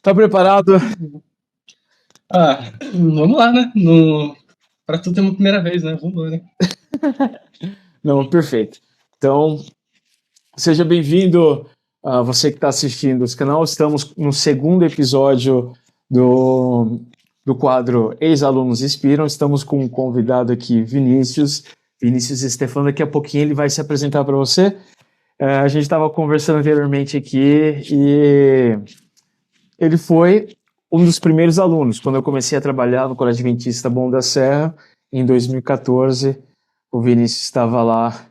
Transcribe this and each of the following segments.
Tá preparado? Vamos lá, né? Pra tudo tem uma primeira vez, né? Vamos lá, né? Não, perfeito. Então, seja bem-vindo a você que está assistindo esse canal. Estamos no segundo episódio do quadro Ex-Alunos Inspiram. Estamos com um convidado aqui, Vinícius Stefano. Daqui a pouquinho ele vai se apresentar para você. A gente estava conversando anteriormente aqui e ele foi um dos primeiros alunos. Quando eu comecei a trabalhar no Colégio Adventista Bom da Serra, em 2014, o Vinícius estava lá,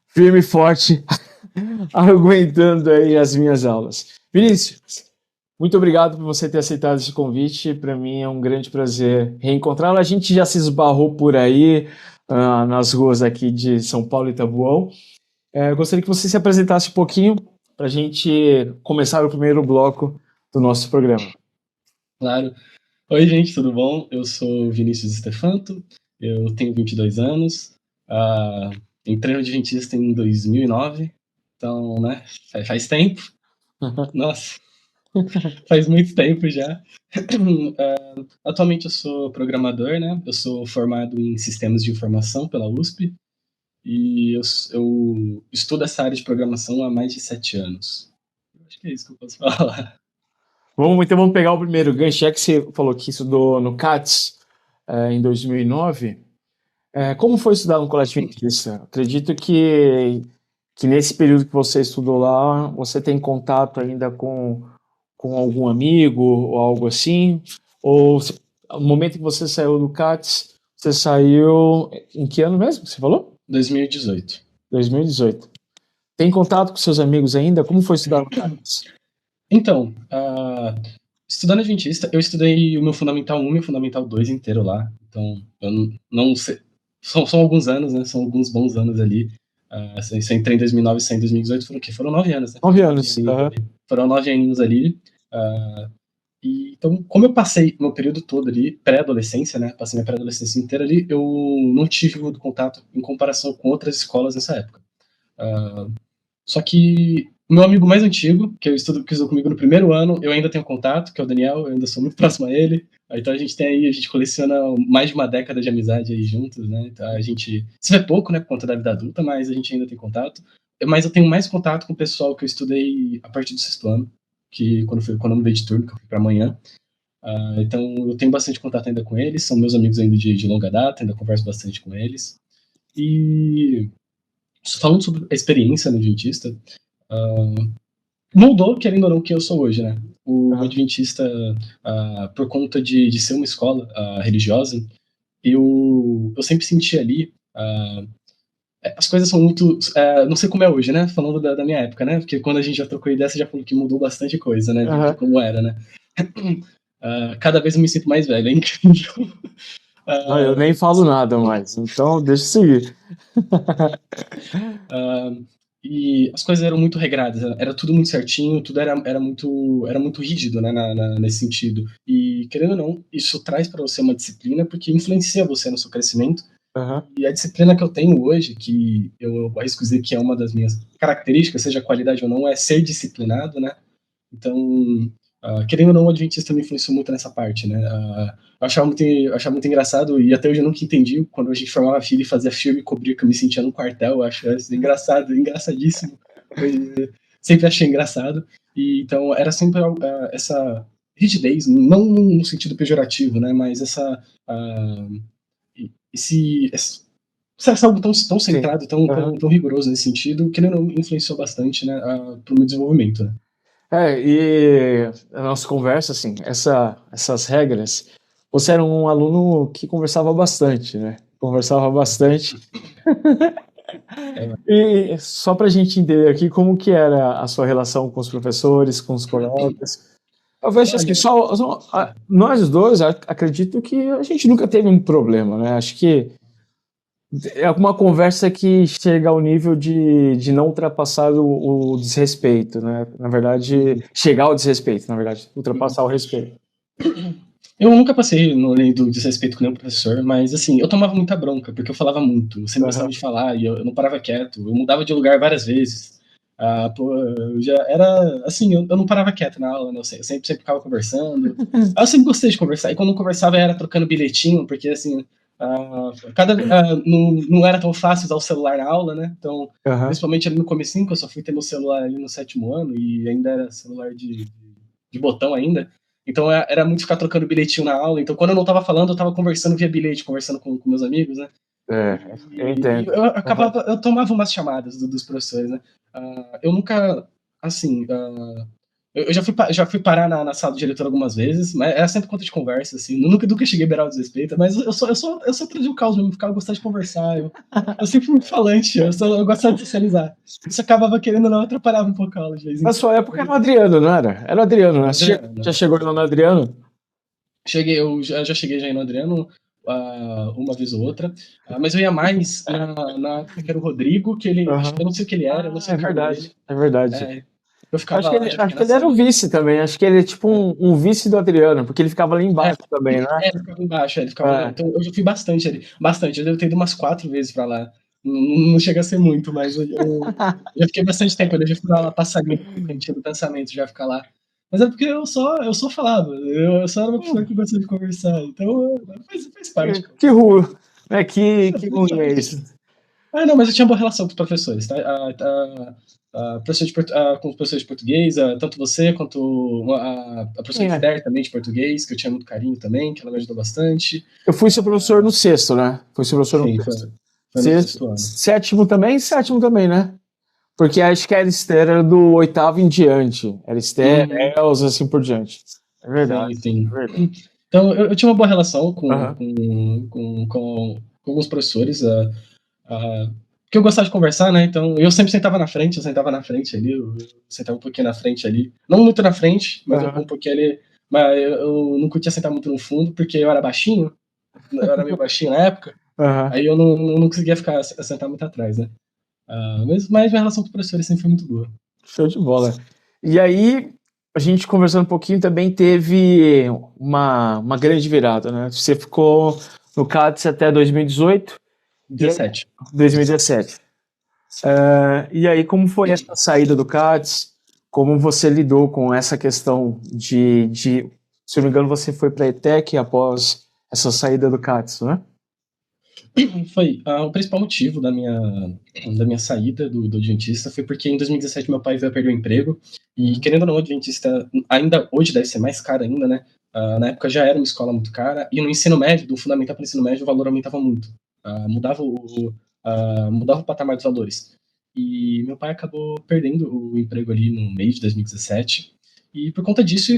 firme e forte, aguentando aí as minhas aulas. Vinícius, muito obrigado por você ter aceitado esse convite. Para mim é um grande prazer reencontrá-lo. A gente já se esbarrou por aí, nas ruas aqui de São Paulo e Taboão. Eu gostaria que você se apresentasse um pouquinho para a gente começar o primeiro bloco do nosso programa. Claro. Oi, gente, tudo bom? Eu sou o Vinícius Stefanto, eu tenho 22 anos, entrei no Adventista em 2009, então, né, faz tempo. Nossa, faz muito tempo já. Atualmente eu sou programador, né? Eu sou formado em Sistemas de Informação pela USP e eu estudo essa área de programação há mais de 7 anos. Acho que é isso que eu posso falar. Vamos pegar o primeiro gancho, já que você falou que estudou no CATS em 2009. Como foi estudar no Colégio Adventista? Acredito que nesse período que você estudou lá, você tem contato ainda com algum amigo ou algo assim? Ou no momento que você saiu do CATS, você saiu em que ano mesmo que você falou? 2018. 2018. Tem contato com seus amigos ainda? Como foi estudar no CATS? Então, estudando Adventista, eu estudei o meu Fundamental 1 e o Fundamental 2 inteiro lá. Então, eu não sei. São alguns anos, né? São alguns bons anos ali. Se eu entrei em 2009 e saí em 2018, foram o quê? Foram 9 anos, né? 9 anos. Foram 9 aninhos ali. Então, como eu passei meu período todo ali, pré-adolescência, né? Passei minha pré-adolescência inteira ali, eu não tive muito contato em comparação com outras escolas nessa época. Só que o meu amigo mais antigo, que estudou comigo no primeiro ano, eu ainda tenho contato, que é o Daniel, eu ainda sou muito próximo a ele. Então a gente coleciona mais de uma década de amizade aí juntos, né? Então a gente se vê pouco, né, por conta da vida adulta, mas a gente ainda tem contato. Mas eu tenho mais contato com o pessoal que eu estudei a partir do 6º ano, que quando eu mudei de turno, que eu fui pra manhã. Então eu tenho bastante contato ainda com eles, são meus amigos ainda de longa data, ainda converso bastante com eles. E falando sobre a experiência no Adventista, mudou, querendo ou não, quem eu sou hoje, né? O Adventista, por conta de ser uma escola religiosa, eu sempre senti ali, as coisas são muito, não sei como é hoje, né? Falando da minha época, né? Porque quando a gente já trocou ideia, você já falou que mudou bastante coisa, né? De como era, né? Cada vez eu me sinto mais velho, é incrível. Eu nem falo nada mais, então deixa eu seguir. E as coisas eram muito regradas, era tudo muito certinho, tudo era muito rígido, né, nesse sentido. E, querendo ou não, isso traz para você uma disciplina porque influencia você no seu crescimento. E a disciplina que eu tenho hoje, que eu arrisco dizer que é uma das minhas características, seja qualidade ou não, é ser disciplinado, né? Então, querendo ou não, o Adventista me influenciou muito nessa parte, né? Eu achava muito engraçado, e até hoje eu nunca entendi, quando a gente formava fila e fazia filme e cobria, que eu me sentia num quartel, eu acho isso engraçado, engraçadíssimo. Sempre achei engraçado. E, então, era sempre essa rigidez, não no sentido pejorativo, né? Mas esse algo tão centrado, tão rigoroso nesse sentido, que não influenciou bastante, né, pro meu desenvolvimento, né? E a nossa conversa, assim, essas regras, você era um aluno que conversava bastante, né? Conversava bastante. E só pra gente entender aqui como que era a sua relação com os professores, com os colegas. Eu vejo assim, nós dois, acredito que a gente nunca teve um problema, né? Acho que é uma conversa que chega ao nível de não ultrapassar o desrespeito, né? Na verdade, chegar ao desrespeito, na verdade, ultrapassar o respeito. Eu nunca passei no meio do desrespeito com nenhum professor, mas assim, eu tomava muita bronca, porque eu falava muito, eu sempre gostava de falar, e eu não parava quieto, eu mudava de lugar várias vezes. Pô, eu já era, assim, eu não parava quieto na aula, né? Eu sempre ficava conversando. Eu sempre gostei de conversar, e quando não conversava era trocando bilhetinho, porque, assim, não era tão fácil usar o celular na aula, né? Então, Aham. principalmente ali no comecinho, que eu só fui ter meu celular ali no 7º ano, e ainda era celular de botão ainda. Então, era muito ficar trocando bilhetinho na aula. Então, quando eu não tava falando, eu tava conversando via bilhete, conversando com meus amigos, né? Eu E entendo. eu Aham. acabava, eu tomava umas chamadas dos professores, né? Eu nunca, assim, eu já fui parar na sala do diretor algumas vezes, mas era sempre conta de conversa, assim. Nunca cheguei a beirar o desrespeito, mas eu só trazia o caos mesmo, ficava gostando de conversar. Eu sempre fui muito falante, eu gostava de socializar. Isso acabava querendo ou não, atrapalhava um pouco a aula de vez em Na quando. sua época era o Adriano, não era? Era o Adriano, né? Você já Adriano, chegou lá no Adriano? eu já cheguei já no Adriano uma vez ou outra, mas eu ia mais na época que era o Rodrigo, que ele, Aham. eu não sei o que ele era, eu não Ah, sei é o cargo verdade, dele. é verdade. É, eu ficava lá, já Acho fiquei que na ele era o sala. vice também. Acho que ele é tipo um vice do Adriano, porque ele ficava ali É, embaixo também, né? ele ficava embaixo, ele ficava. É. Então eu já fui bastante ali. Bastante, eu devo ter ido umas 4 vezes pra lá. Não chega a ser muito, mas eu já fiquei bastante tempo, eu já fui lá passar limpo com o cantinho do pensamento, já ficar lá. Mas é porque eu só falava, eu só era uma pessoa que gostava de conversar, então faz parte, cara. Que ruim, né? Que Faz ruim é parte. isso. Não, mas eu tinha boa relação com os professores, tá? Com os professores de português, tanto você quanto a professora É. Esther também de português, que eu tinha muito carinho também, que ela me ajudou bastante. Eu fui seu professor no sexto, né? Fui seu professor no Sim, sexto. foi no 6º ano. Sétimo também, né? Porque acho que a Esther era do oitavo em diante. Era Esther, Uhum, Elza, assim por diante. É verdade, sim, é sim. verdade. Então, eu tinha uma boa relação Aham. com alguns professores, porque eu gostava de conversar, né? Então, eu sempre sentava na frente ali, eu sentava um pouquinho na frente ali. Não muito na frente, mas um Aham. pouquinho ali. Mas eu não curtia sentar muito no fundo, porque eu era baixinho, eu era meio baixinho na época, Aham. aí eu não conseguia sentar muito atrás, né? Mas minha relação com os professores sempre foi muito boa. Show de bola. E aí, a gente conversando um pouquinho também teve uma grande virada, né? Você ficou no CADES até 2018 e aí 17. 2017. E aí, como foi essa saída do CADES? Como você lidou com essa questão se eu não me engano, você foi para a ETEC após essa saída do CADES, né? Foi o principal motivo da minha saída do Adventista foi porque em 2017 meu pai veio a perder o emprego e, Uhum. querendo ou não, o Adventista ainda hoje deve ser mais caro ainda, né? Na época já era uma escola muito cara e no ensino médio, do fundamental para o ensino médio, o valor aumentava muito. Mudava o patamar dos valores. E meu pai acabou perdendo o emprego ali no mês de 2017 e, por conta disso,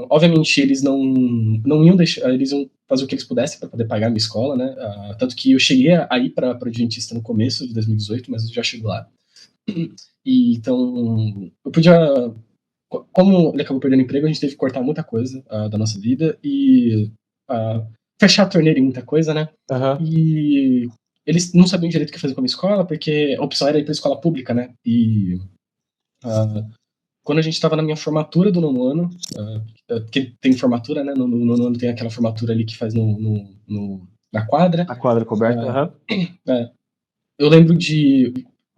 obviamente eles não iam deixar, eles iam fazer o que eles pudessem para poder pagar a minha escola, né? Tanto que eu cheguei a ir para o Adventista no começo de 2018, mas eu já chego lá. E então, eu podia. Como ele acabou perdendo emprego, a gente teve que cortar muita coisa da nossa vida e fechar a torneira em muita coisa, né? Aham. E eles não sabiam direito o que fazer com a minha escola, porque a opção era ir para escola pública, né? E quando a gente estava na minha formatura do nono ano, que tem formatura, né? No nono ano tem aquela formatura ali que faz na quadra. A quadra coberta, ah, aham. é, eu lembro de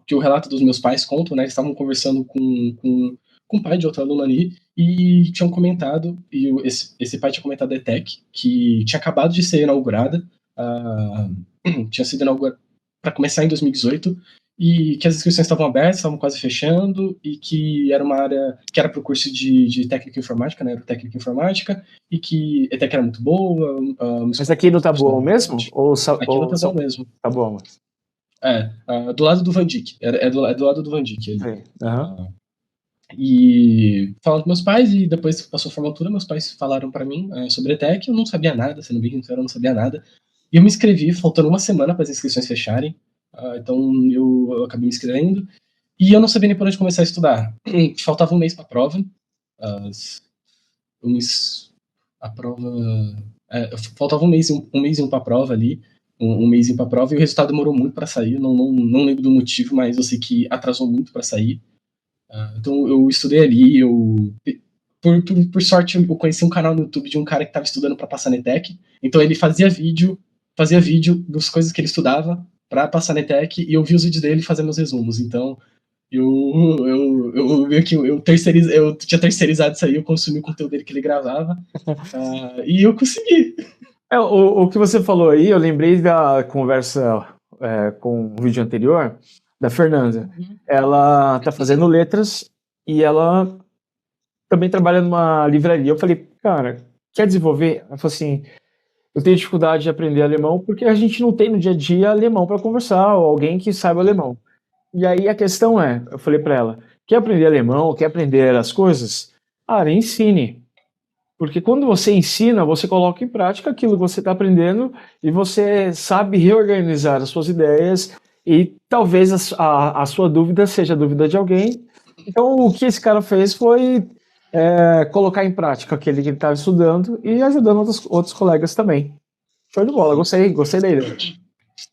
que o relato dos meus pais contam, né? Eles estavam conversando com o pai de outro aluno ali e tinham comentado, e esse pai tinha comentado da ETEC, que tinha acabado de ser inaugurada, tinha sido inaugurada para começar em 2018, e que as inscrições estavam abertas, estavam quase fechando, e que era uma área que era para o curso de técnica informática, né? Era técnica informática, e que a ETEC era muito boa, uma Mas escola aqui no que Taboão estudava mesmo? bastante. Aqui no Tazão mesmo. Tá bom. Do lado do Van Dijk. É do lado do Van Dijk ali. Sim. Aham. E falando com meus pais, e depois que passou a formatura, meus pais falaram pra mim sobre a ETEC. Eu não sabia nada, sendo bem sincero, eu não sabia nada. E eu me inscrevi, faltando uma semana para as inscrições fecharem. Então eu acabei me inscrevendo. E eu não sabia nem por onde começar a estudar. Faltava um mês para a prova. As- um mês- a prova. Faltava um mês para a prova ali. Um mêsinho para a prova, e o resultado demorou muito para sair. Não lembro do motivo, mas eu sei que atrasou muito para sair. Então eu estudei ali, por sorte eu conheci um canal no YouTube de um cara que estava estudando para passar na ETEC. Então ele fazia vídeo das coisas que ele estudava para passar na ETEC, e eu vi os vídeos dele e fazia meus resumos. Então eu tinha terceirizado isso aí, eu consumi o conteúdo dele que ele gravava, e eu consegui. O que você falou aí, eu lembrei da conversa com o vídeo anterior, da Fernanda. Ela tá fazendo letras e ela também trabalha numa livraria. Eu falei, cara, quer desenvolver? Ela falou assim, eu tenho dificuldade de aprender alemão porque a gente não tem no dia a dia alemão para conversar, ou alguém que saiba alemão. E aí a questão é, eu falei para ela, quer aprender alemão, quer aprender as coisas? Ensine. Porque quando você ensina, você coloca em prática aquilo que você está aprendendo e você sabe reorganizar as suas ideias e talvez a sua dúvida seja a dúvida de alguém. Então, o que esse cara fez foi colocar em prática aquele que ele estava estudando e ajudando outros colegas também. Show de bola, gostei da ideia.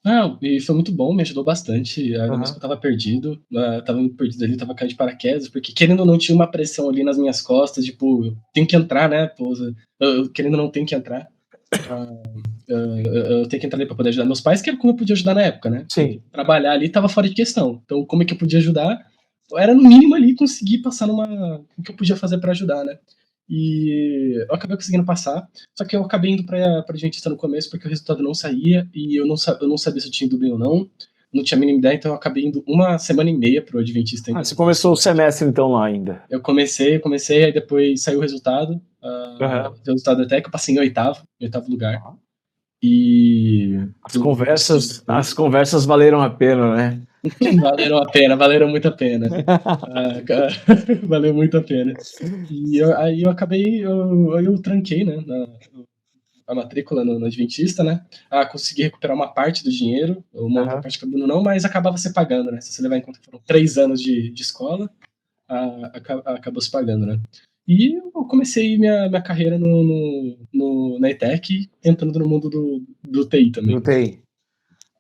Não, e foi muito bom, me ajudou bastante, ainda mais Uhum. que eu tava perdido, tava muito perdido ali, tava caindo de paraquedas, porque querendo ou não tinha uma pressão ali nas minhas costas, tipo, eu tenho que entrar, né, pô, querendo ou não tenho que entrar, eu tenho que entrar ali pra poder ajudar meus pais, que era como eu podia ajudar na época, né, Sim. trabalhar ali tava fora de questão, então como é que eu podia ajudar? Era no mínimo ali conseguir passar o que eu podia fazer pra ajudar, né. E eu acabei conseguindo passar, só que eu acabei indo pra Adventista no começo porque o resultado não saía e eu não sabia se eu tinha ido bem ou não tinha a mínima ideia, então eu acabei indo 1 semana e meia pro Adventista ainda. Você começou o semestre então lá ainda. Eu comecei, aí depois saiu o resultado, Uhum. o resultado até que eu passei em oitavo lugar. E As conversas valeram a pena, né? Valeram muito a pena. Valeu muito a pena. E aí eu acabei, eu tranquei, né, a matrícula no Adventista, né? Consegui recuperar uma parte do dinheiro, uma outra parte acabou não, mas acabava se pagando, né? Se você levar em conta que foram 3 anos de escola, acabou se pagando, né? E eu comecei minha carreira na ETEC, entrando no mundo do TI também. Do TI.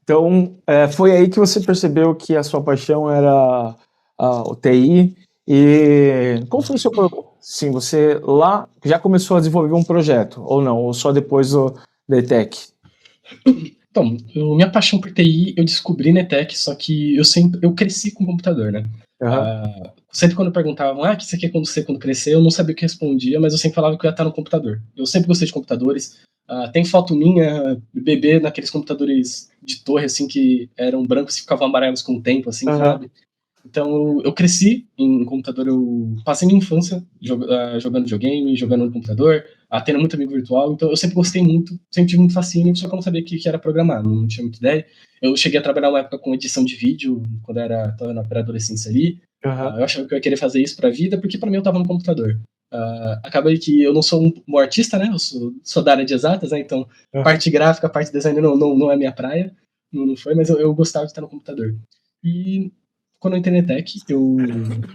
Então, foi aí que você percebeu que a sua paixão era o TI. E qual foi o seu... Sim, você lá já começou a desenvolver um projeto, ou não? Ou só depois da ETEC? Então, minha paixão por TI eu descobri na ETEC, só que eu cresci com computador, né? Uhum. Sempre quando perguntavam, o que você quer quando crescer, eu não sabia o que respondia, mas eu sempre falava que eu ia estar no computador. Eu sempre gostei de computadores. Tem foto minha, bebê, naqueles computadores de torre, assim, que eram brancos e ficavam amarelos com o tempo, assim, sabe? Então, eu cresci em computador, eu passei minha infância jogando videogame, jogando no computador, tendo muito amigo virtual, então eu sempre gostei muito, sempre tive muito fascínio, só que eu não sabia o que era programar, não tinha muita ideia. Eu cheguei a trabalhar uma época com edição de vídeo, quando estava na pré-adolescência ali. Eu achava que eu ia querer fazer isso pra vida, porque pra mim eu tava no computador. Acabei que eu não sou um artista, né, eu sou da área de exatas, né, então parte gráfica, parte design não é minha praia, não foi, mas eu gostava de estar no computador. E quando eu entrei na Tech, eu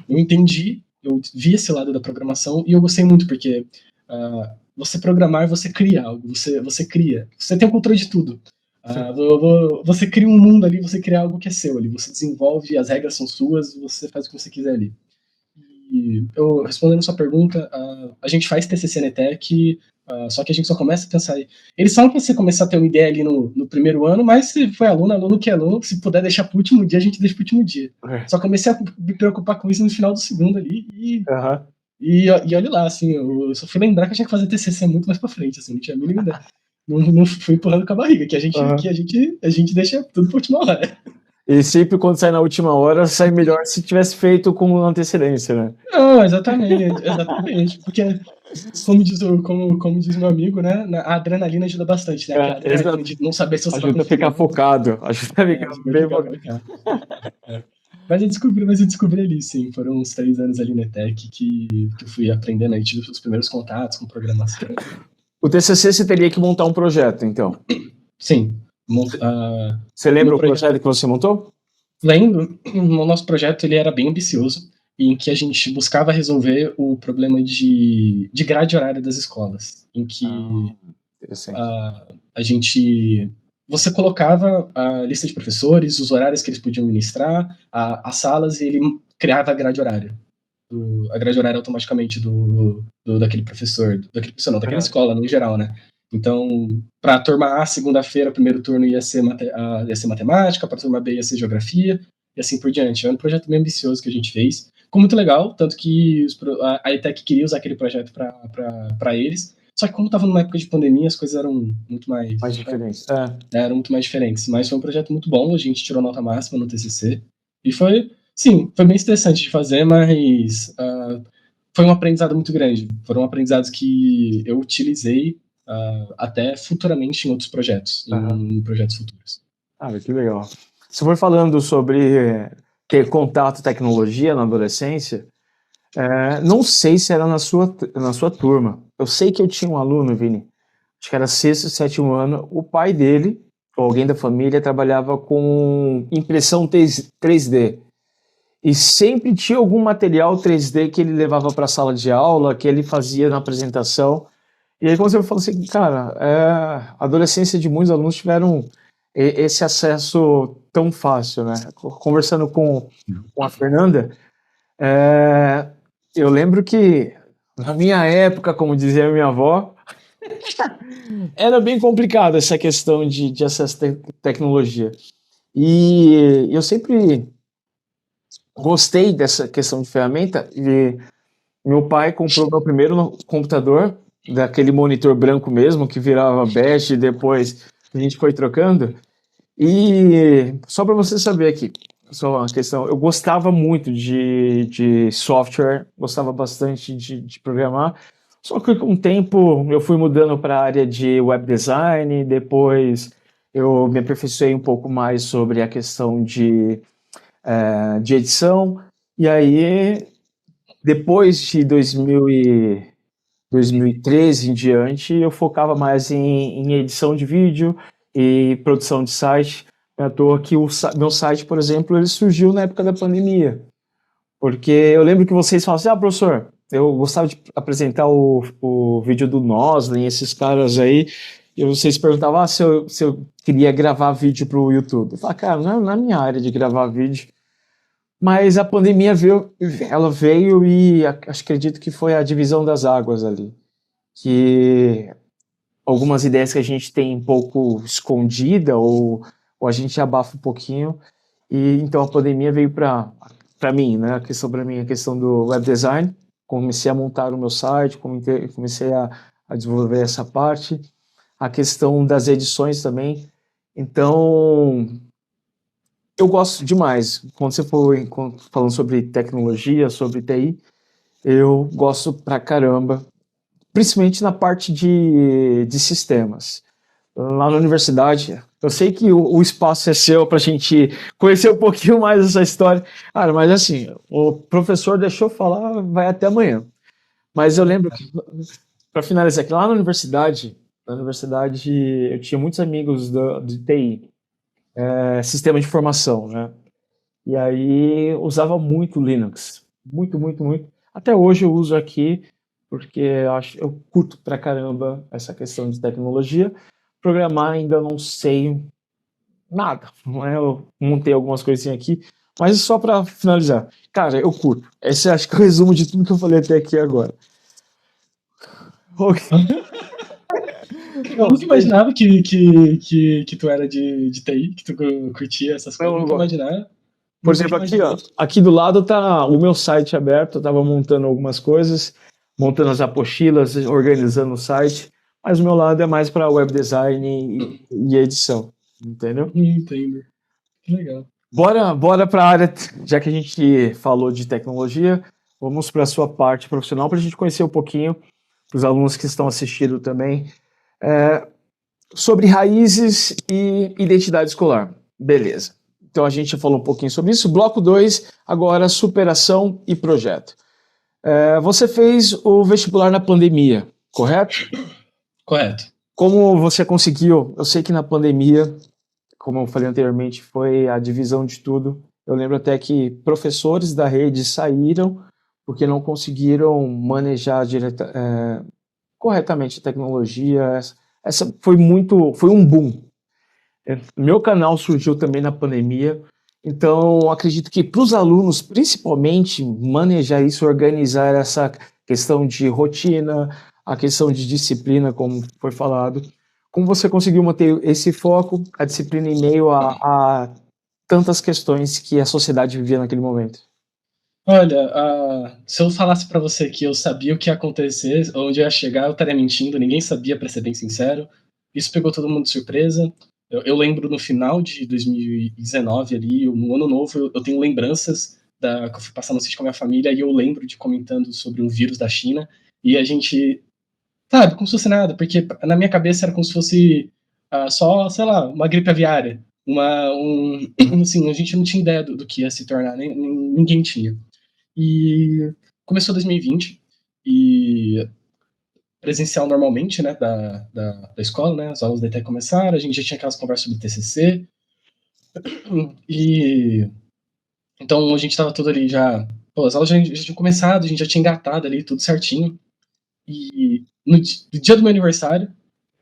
entendi, eu vi esse lado da programação e eu gostei muito, porque você programar, você cria algo, você cria, você tem o controle de tudo. Você cria um mundo ali, você cria algo que é seu ali, você desenvolve, as regras são suas, você faz o que você quiser ali. E eu, respondendo a sua pergunta, a gente faz TCC na ETEC, só que a gente só começa a pensar. Eles falam pra você começar a ter uma ideia ali no primeiro ano, mas se foi aluno que é aluno, se puder deixar pro último dia, a gente deixa pro último dia. Só comecei a me preocupar com isso no final do segundo ali e olha lá, assim, eu só fui lembrar que eu tinha que fazer TCC muito mais pra frente, assim, não tinha a mínima ideia. Não fui empurrando com a barriga, que a gente deixa tudo pra última hora. E sempre quando sai na última hora, sai melhor se tivesse feito com antecedência, né? Não, exatamente. Porque, como diz meu amigo, né? A adrenalina ajuda bastante, né? Aquela adrenalina de não saber se você vai ajuda a ficar focado. Ajuda a ficar bem focado. Mas eu descobri ali, sim. Foram uns 3 anos ali na ETEC que eu fui aprendendo aí, tive os primeiros contatos com programação. O TCC você teria que montar um projeto, então. Sim. Você lembra o projeto que você montou? Lembro, o nosso projeto ele era bem ambicioso, em que a gente buscava resolver o problema de grade horária das escolas, em que a gente... Você colocava a lista de professores, os horários que eles podiam ministrar, as salas, e ele criava a grade horária. A grade horária automaticamente daquele professor, daquela escola, no geral, né? Então, para a turma A, segunda-feira, primeiro turno ia ser matemática, para a turma B ia ser geografia, e assim por diante. Era um projeto bem ambicioso que a gente fez. Ficou muito legal, tanto que a ETEC queria usar aquele projeto para eles. Só que como estava numa época de pandemia, as coisas eram muito Mais mais, diferentes. eram muito mais diferentes. Mas foi um projeto muito bom, a gente tirou nota máxima no TCC. E foi, sim, foi bem estressante de fazer, mas foi um aprendizado muito grande. Foram aprendizados que eu utilizei até futuramente em outros projetos, em projetos futuros. Que legal. Você foi falando sobre ter contato com tecnologia na adolescência. Não sei se era na sua turma. Eu sei que eu tinha um aluno, Vini, acho que era sexto, sétimo ano. O pai dele, ou alguém da família, trabalhava com impressão 3D. E sempre tinha algum material 3D que ele levava para a sala de aula, que ele fazia na apresentação. E aí, quando você fala assim, cara, a adolescência de muitos alunos tiveram esse acesso tão fácil, né? Conversando com a Fernanda, eu lembro que na minha época, como dizia a minha avó, era bem complicado essa questão de acesso à tecnologia. E eu sempre gostei dessa questão de ferramenta e meu pai comprou meu primeiro computador, daquele monitor branco mesmo, que virava bege e depois a gente foi trocando. E só para você saber aqui, só uma questão, eu gostava muito de software, gostava bastante de programar, só que com o tempo eu fui mudando para a área de web design, depois eu me aperfeiçoei um pouco mais sobre a questão de edição, e aí depois de 2013 em diante, eu focava mais em edição de vídeo e produção de site. Não é à toa que meu site, por exemplo, ele surgiu na época da pandemia. Porque eu lembro que vocês falavam assim, professor, eu gostava de apresentar o vídeo do Noslin, esses caras aí, e vocês perguntavam se eu queria gravar vídeo para o YouTube. Eu falava, cara, não é na minha área de gravar vídeo. Mas a pandemia veio e acredito que foi a divisão das águas ali. Que algumas ideias que a gente tem um pouco escondida ou a gente abafa um pouquinho. E então a pandemia veio para mim, né? A questão para mim, a questão do web design. Comecei a montar o meu site, comecei a desenvolver essa parte. A questão das edições também. Então, eu gosto demais. Quando você for falando sobre tecnologia, sobre TI, eu gosto pra caramba, principalmente na parte de sistemas. Lá na universidade, eu sei que o espaço é seu para a gente conhecer um pouquinho mais essa história. Cara, mas assim, o professor deixou falar, vai até amanhã. Mas eu lembro que, para finalizar aqui, lá na universidade eu tinha muitos amigos de TI, sistema de informação, né? E aí usava muito Linux. Muito, muito, muito. Até hoje eu uso aqui, porque eu curto pra caramba essa questão de tecnologia. Programar ainda não sei nada, não é? Eu montei algumas coisinhas aqui, mas só para finalizar. Cara, eu curto. Esse acho que é o resumo de tudo que eu falei até aqui agora. Ok. Eu nunca imaginava que tu era de TI, que tu curtia essas coisas. Não, Nunca imaginava. por exemplo, aqui, ó, aqui do lado tá o meu site aberto, eu tava montando algumas coisas, montando as apostilas, organizando o site, mas o meu lado é mais para web design e edição, entendeu? Entendo. Que legal. Bora para a área, já que a gente falou de tecnologia, vamos para a sua parte profissional para a gente conhecer um pouquinho, para os alunos que estão assistindo também, sobre raízes e identidade escolar. Beleza. Então a gente já falou um pouquinho sobre isso. Bloco 2, agora superação e projeto. Você fez o vestibular na pandemia, correto? Correto. Como você conseguiu? Eu sei que na pandemia, como eu falei anteriormente, foi a divisão de tudo. Eu lembro até que professores da rede saíram porque não conseguiram manejar corretamente a tecnologia. Essa foi um boom. Meu canal surgiu também na pandemia, então acredito que para os alunos, principalmente, manejar isso, organizar essa questão de rotina, a questão de disciplina, como foi falado. Como você conseguiu manter esse foco, a disciplina em meio a tantas questões que a sociedade vivia naquele momento? Olha, se eu falasse pra você que eu sabia o que ia acontecer, onde eu ia chegar, eu estaria mentindo, ninguém sabia, pra ser bem sincero. Isso pegou todo mundo de surpresa. Eu lembro no final de 2019 ali, no ano novo, eu tenho lembranças que eu fui passar no sítio com a minha família e eu lembro de comentando sobre um vírus da China e a gente, sabe, como se fosse nada, porque na minha cabeça era como se fosse só, sei lá, uma gripe aviária. Assim, a gente não tinha ideia do que ia se tornar, ninguém tinha. E começou 2020 e presencial normalmente, né, da escola, né, as aulas da ETEC começaram, a gente já tinha aquelas conversas sobre TCC, e então a gente tava tudo ali já, pô, as aulas já tinham começado, a gente já tinha engatado ali, tudo certinho, e no dia do meu aniversário,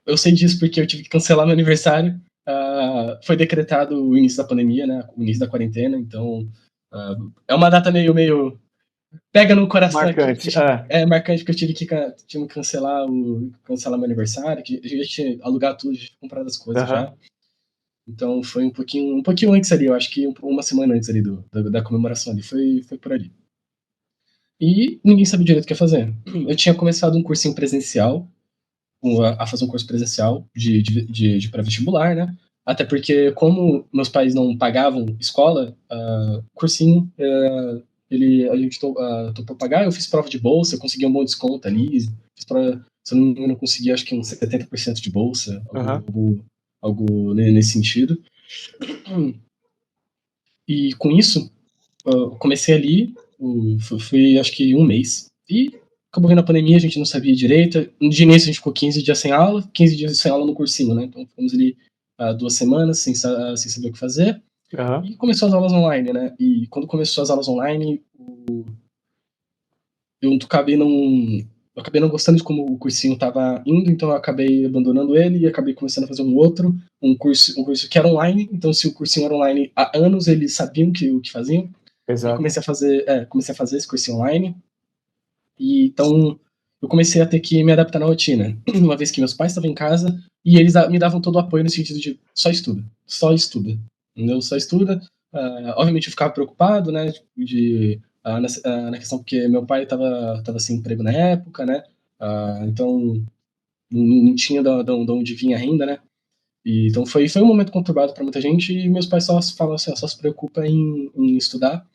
eu sei disso porque eu tive que cancelar meu aniversário, foi decretado o início da pandemia, né, o início da quarentena, então é uma data meio pega no coração aqui. Marcante. É marcante porque eu tive que cancelar meu aniversário, que a gente tinha alugado tudo, já tinha comprado as coisas já. Então foi um pouquinho antes ali, eu acho que uma semana antes ali da comemoração ali, foi por ali. E ninguém sabia direito o que ia fazer. Eu tinha começado um cursinho presencial, a fazer um curso presencial de pré-vestibular, né? Até porque, como meus pais não pagavam escola, cursinho, a gente topou pagar, eu fiz prova de bolsa, eu consegui um bom desconto ali, se eu não me engano, eu consegui acho que uns 70% de bolsa, algo nesse sentido. E com isso, comecei ali, fui acho que um mês, e acabou vindo a pandemia, a gente não sabia direito, de início a gente ficou 15 dias sem aula, 15 dias sem aula no cursinho, né, então ficamos ali 2 semanas sem saber o que fazer, e começou as aulas online, né, e quando começou as aulas online, eu acabei não gostando de como o cursinho estava indo, então eu acabei abandonando ele e acabei começando a fazer um curso que era online. Então, se o cursinho era online há anos, eles sabiam o que faziam. E Exato. comecei a fazer esse cursinho online. E então eu comecei a ter que me adaptar na rotina, uma vez que meus pais estavam em casa e eles me davam todo o apoio no sentido de só estuda, entendeu? Só estuda. Obviamente eu ficava preocupado, né, na questão porque meu pai estava sem emprego na época, né, então não tinha de onde vinha a renda, né, e então foi um momento conturbado para muita gente e meus pais só falavam assim, só se preocupa em estudar.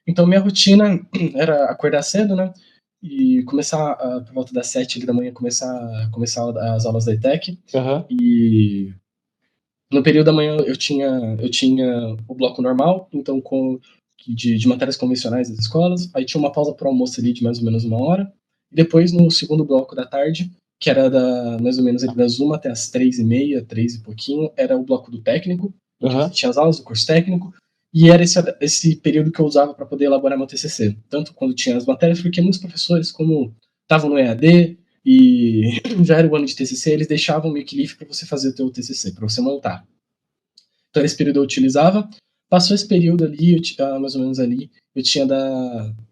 Então minha rotina era acordar cedo, né, e começar por volta das 7 da manhã começar as aulas da ETEC. E no período da manhã eu tinha o bloco normal, então de matérias convencionais das escolas, aí tinha uma pausa para almoço ali de mais ou menos 1 hora, e depois no segundo bloco da tarde, que era mais ou menos das 1 até as 3h30, 3 e pouquinho, era o bloco do técnico, em que tinha as aulas do curso técnico, e era esse período que eu usava para poder elaborar meu TCC, tanto quando tinha as matérias, porque muitos professores, como estavam no EAD, e já era o ano de TCC, eles deixavam meio que livre para você fazer o teu TCC, para você montar. Então, esse período eu utilizava. Passou esse período ali, mais ou menos ali, eu tinha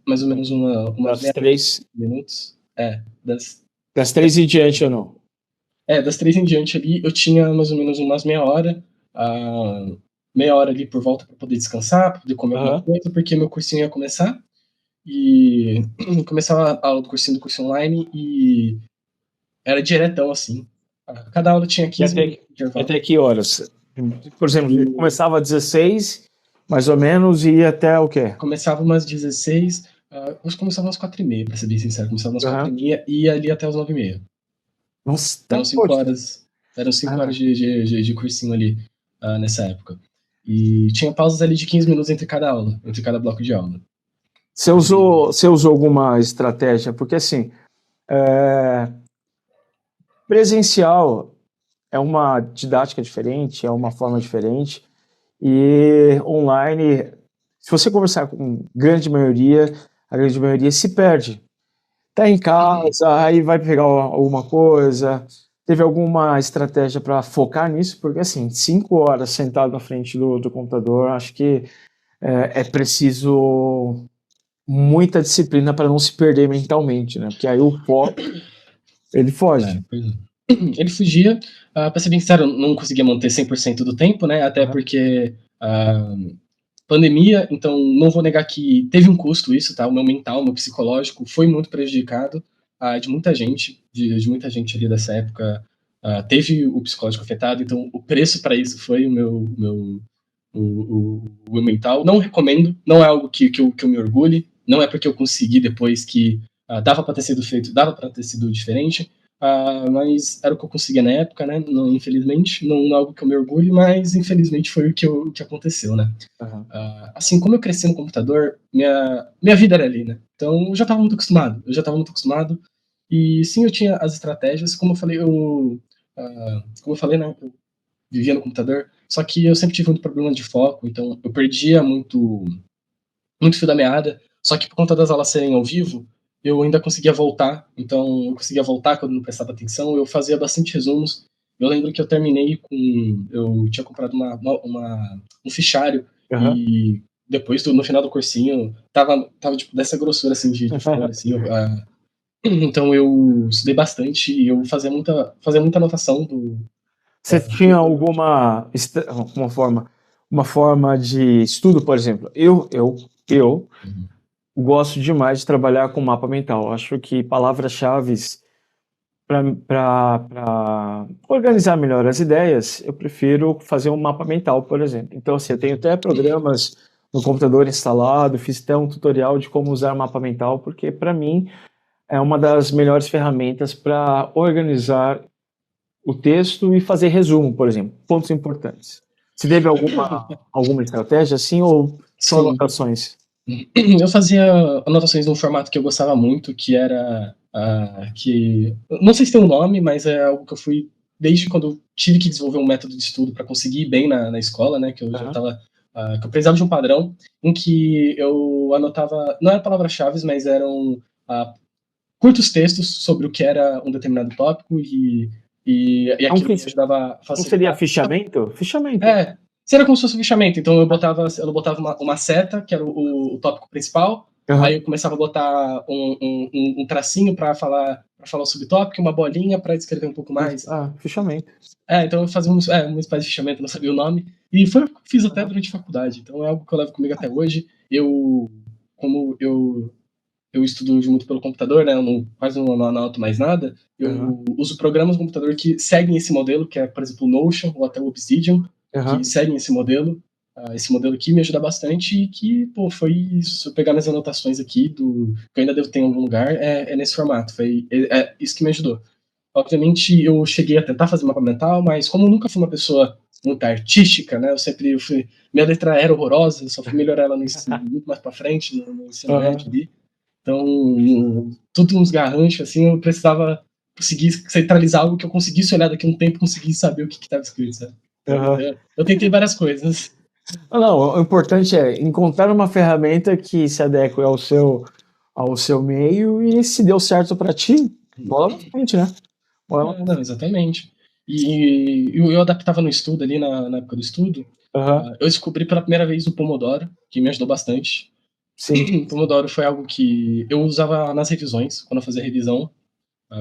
mais ou menos umas 3 minutos. Das 3 em diante ou não? Das 3 em diante ali, eu tinha mais ou menos umas meia hora ali por volta para poder descansar, para poder comer alguma coisa, porque meu cursinho ia começar. E começava a aula do cursinho online e era diretão, assim. Cada aula tinha 15 minutos de intervalo. Até que horas? Por exemplo, começava às 16, mais ou menos, e ia até o quê? Começava umas 16, acho que começava umas 4h30, pra ser bem sincero. Começava umas 4h30 e ia ali até as 9h30. Nossa, eram 5 horas. Eram 5 horas de cursinho ali, nessa época. E tinha pausas ali de 15 minutos entre cada aula, entre cada bloco de aula. Você usou alguma estratégia? Porque assim, presencial é uma didática diferente, é uma forma diferente, e online, se você conversar com a grande maioria se perde. Tá em casa, aí vai pegar alguma coisa. Teve alguma estratégia para focar nisso? Porque assim, 5 horas sentado na frente do computador, acho que é preciso muita disciplina para não se perder mentalmente, né? Porque aí o foco, ele foge. Ele fugia, pra ser bem sincero, não conseguia manter 100% do tempo, né? Até porque pandemia, então não vou negar que teve um custo isso, tá? O meu mental, o meu psicológico foi muito prejudicado, de muita gente, de muita gente ali dessa época, teve o psicológico afetado, então o preço para isso foi o meu mental. Não recomendo, não é algo que eu me orgulhe, não é porque eu consegui depois que dava para ter sido feito, dava para ter sido diferente, mas era o que eu conseguia na época, né? Não, infelizmente, não é algo que eu me orgulhe, mas infelizmente foi o que aconteceu, né? Aham. Assim, como eu cresci no computador, minha vida era ali, né? Então eu já estava muito acostumado. E sim, eu tinha as estratégias, como eu falei, né? Eu vivia no computador, só que eu sempre tive muito problema de foco, então eu perdia muito fio da meada. Só que por conta das aulas serem ao vivo, eu ainda conseguia voltar. Então eu conseguia voltar quando não prestava atenção. Eu fazia bastante resumos. Eu lembro que eu terminei com. Eu tinha comprado um fichário Aham. e depois, no final do cursinho, tava tipo, dessa grossura assim de folha. Assim, então eu estudei bastante e eu fazia muita anotação Você tinha alguma uma forma de estudo, por exemplo? Eu gosto demais de trabalhar com mapa mental. Acho que palavras-chave para organizar melhor as ideias, eu prefiro fazer um mapa mental, por exemplo. Então, assim, eu tenho até programas no computador instalado, fiz até um tutorial de como usar mapa mental, porque para mim é uma das melhores ferramentas para organizar o texto e fazer resumo, por exemplo, pontos importantes. Você teve alguma estratégia assim ou só Sim, anotações? eu fazia anotações num formato que eu gostava muito, que era que não sei se tem um nome, mas é algo que eu fui desde quando eu tive que desenvolver um método de estudo para conseguir ir bem na escola, né? Que eu já Aham. estava que eu precisava de um padrão em que eu anotava, não eram palavras-chave, mas eram curtos textos sobre o que era um determinado tópico e É um aquilo me ficha- ajudava a Não seria facilitar. fichamento? Fichamento. É, seria como se fosse um fichamento. Então eu botava uma seta, que era o tópico principal, aí Aham. eu começava a botar um tracinho para falar o subtópico, uma bolinha para descrever um pouco mais. Fichamento. Então eu fazia uma espécie de fichamento, não sabia o nome, e foi o que eu fiz até Aham. durante a faculdade. Então é algo que eu levo comigo até hoje. Como eu estudo muito pelo computador, né? Eu quase não anoto mais nada. Aham. Eu uso programas no computador que seguem esse modelo, que é, por exemplo, o Notion ou até o Obsidian, que Aham. seguem esse modelo. Esse modelo aqui me ajuda bastante e que, pô, foi isso. Se eu pegar minhas anotações aqui, que eu ainda devo ter em algum lugar, é nesse formato. É isso que me ajudou. Obviamente, eu cheguei a tentar fazer mapa mental, mas como eu nunca fui uma pessoa muito artística, né? Minha letra era horrorosa, eu só fui melhorar ela muito mais pra frente, no ensino médio Aham. ali. Então, tudo uns garranchos, assim, eu precisava conseguir centralizar algo que eu conseguisse olhar daqui a um tempo e conseguisse saber o que estava escrito, sabe? Então, Aham. eu tentei várias coisas. Não, o importante é encontrar uma ferramenta que se adeque ao seu meio e se deu certo para ti, bola pra frente, né? Bola. Não, exatamente. E eu adaptava no estudo ali, na época do estudo, Aham. eu descobri pela primeira vez o Pomodoro, que me ajudou bastante. Sim. O Pomodoro foi algo que eu usava nas revisões, quando eu fazia revisão,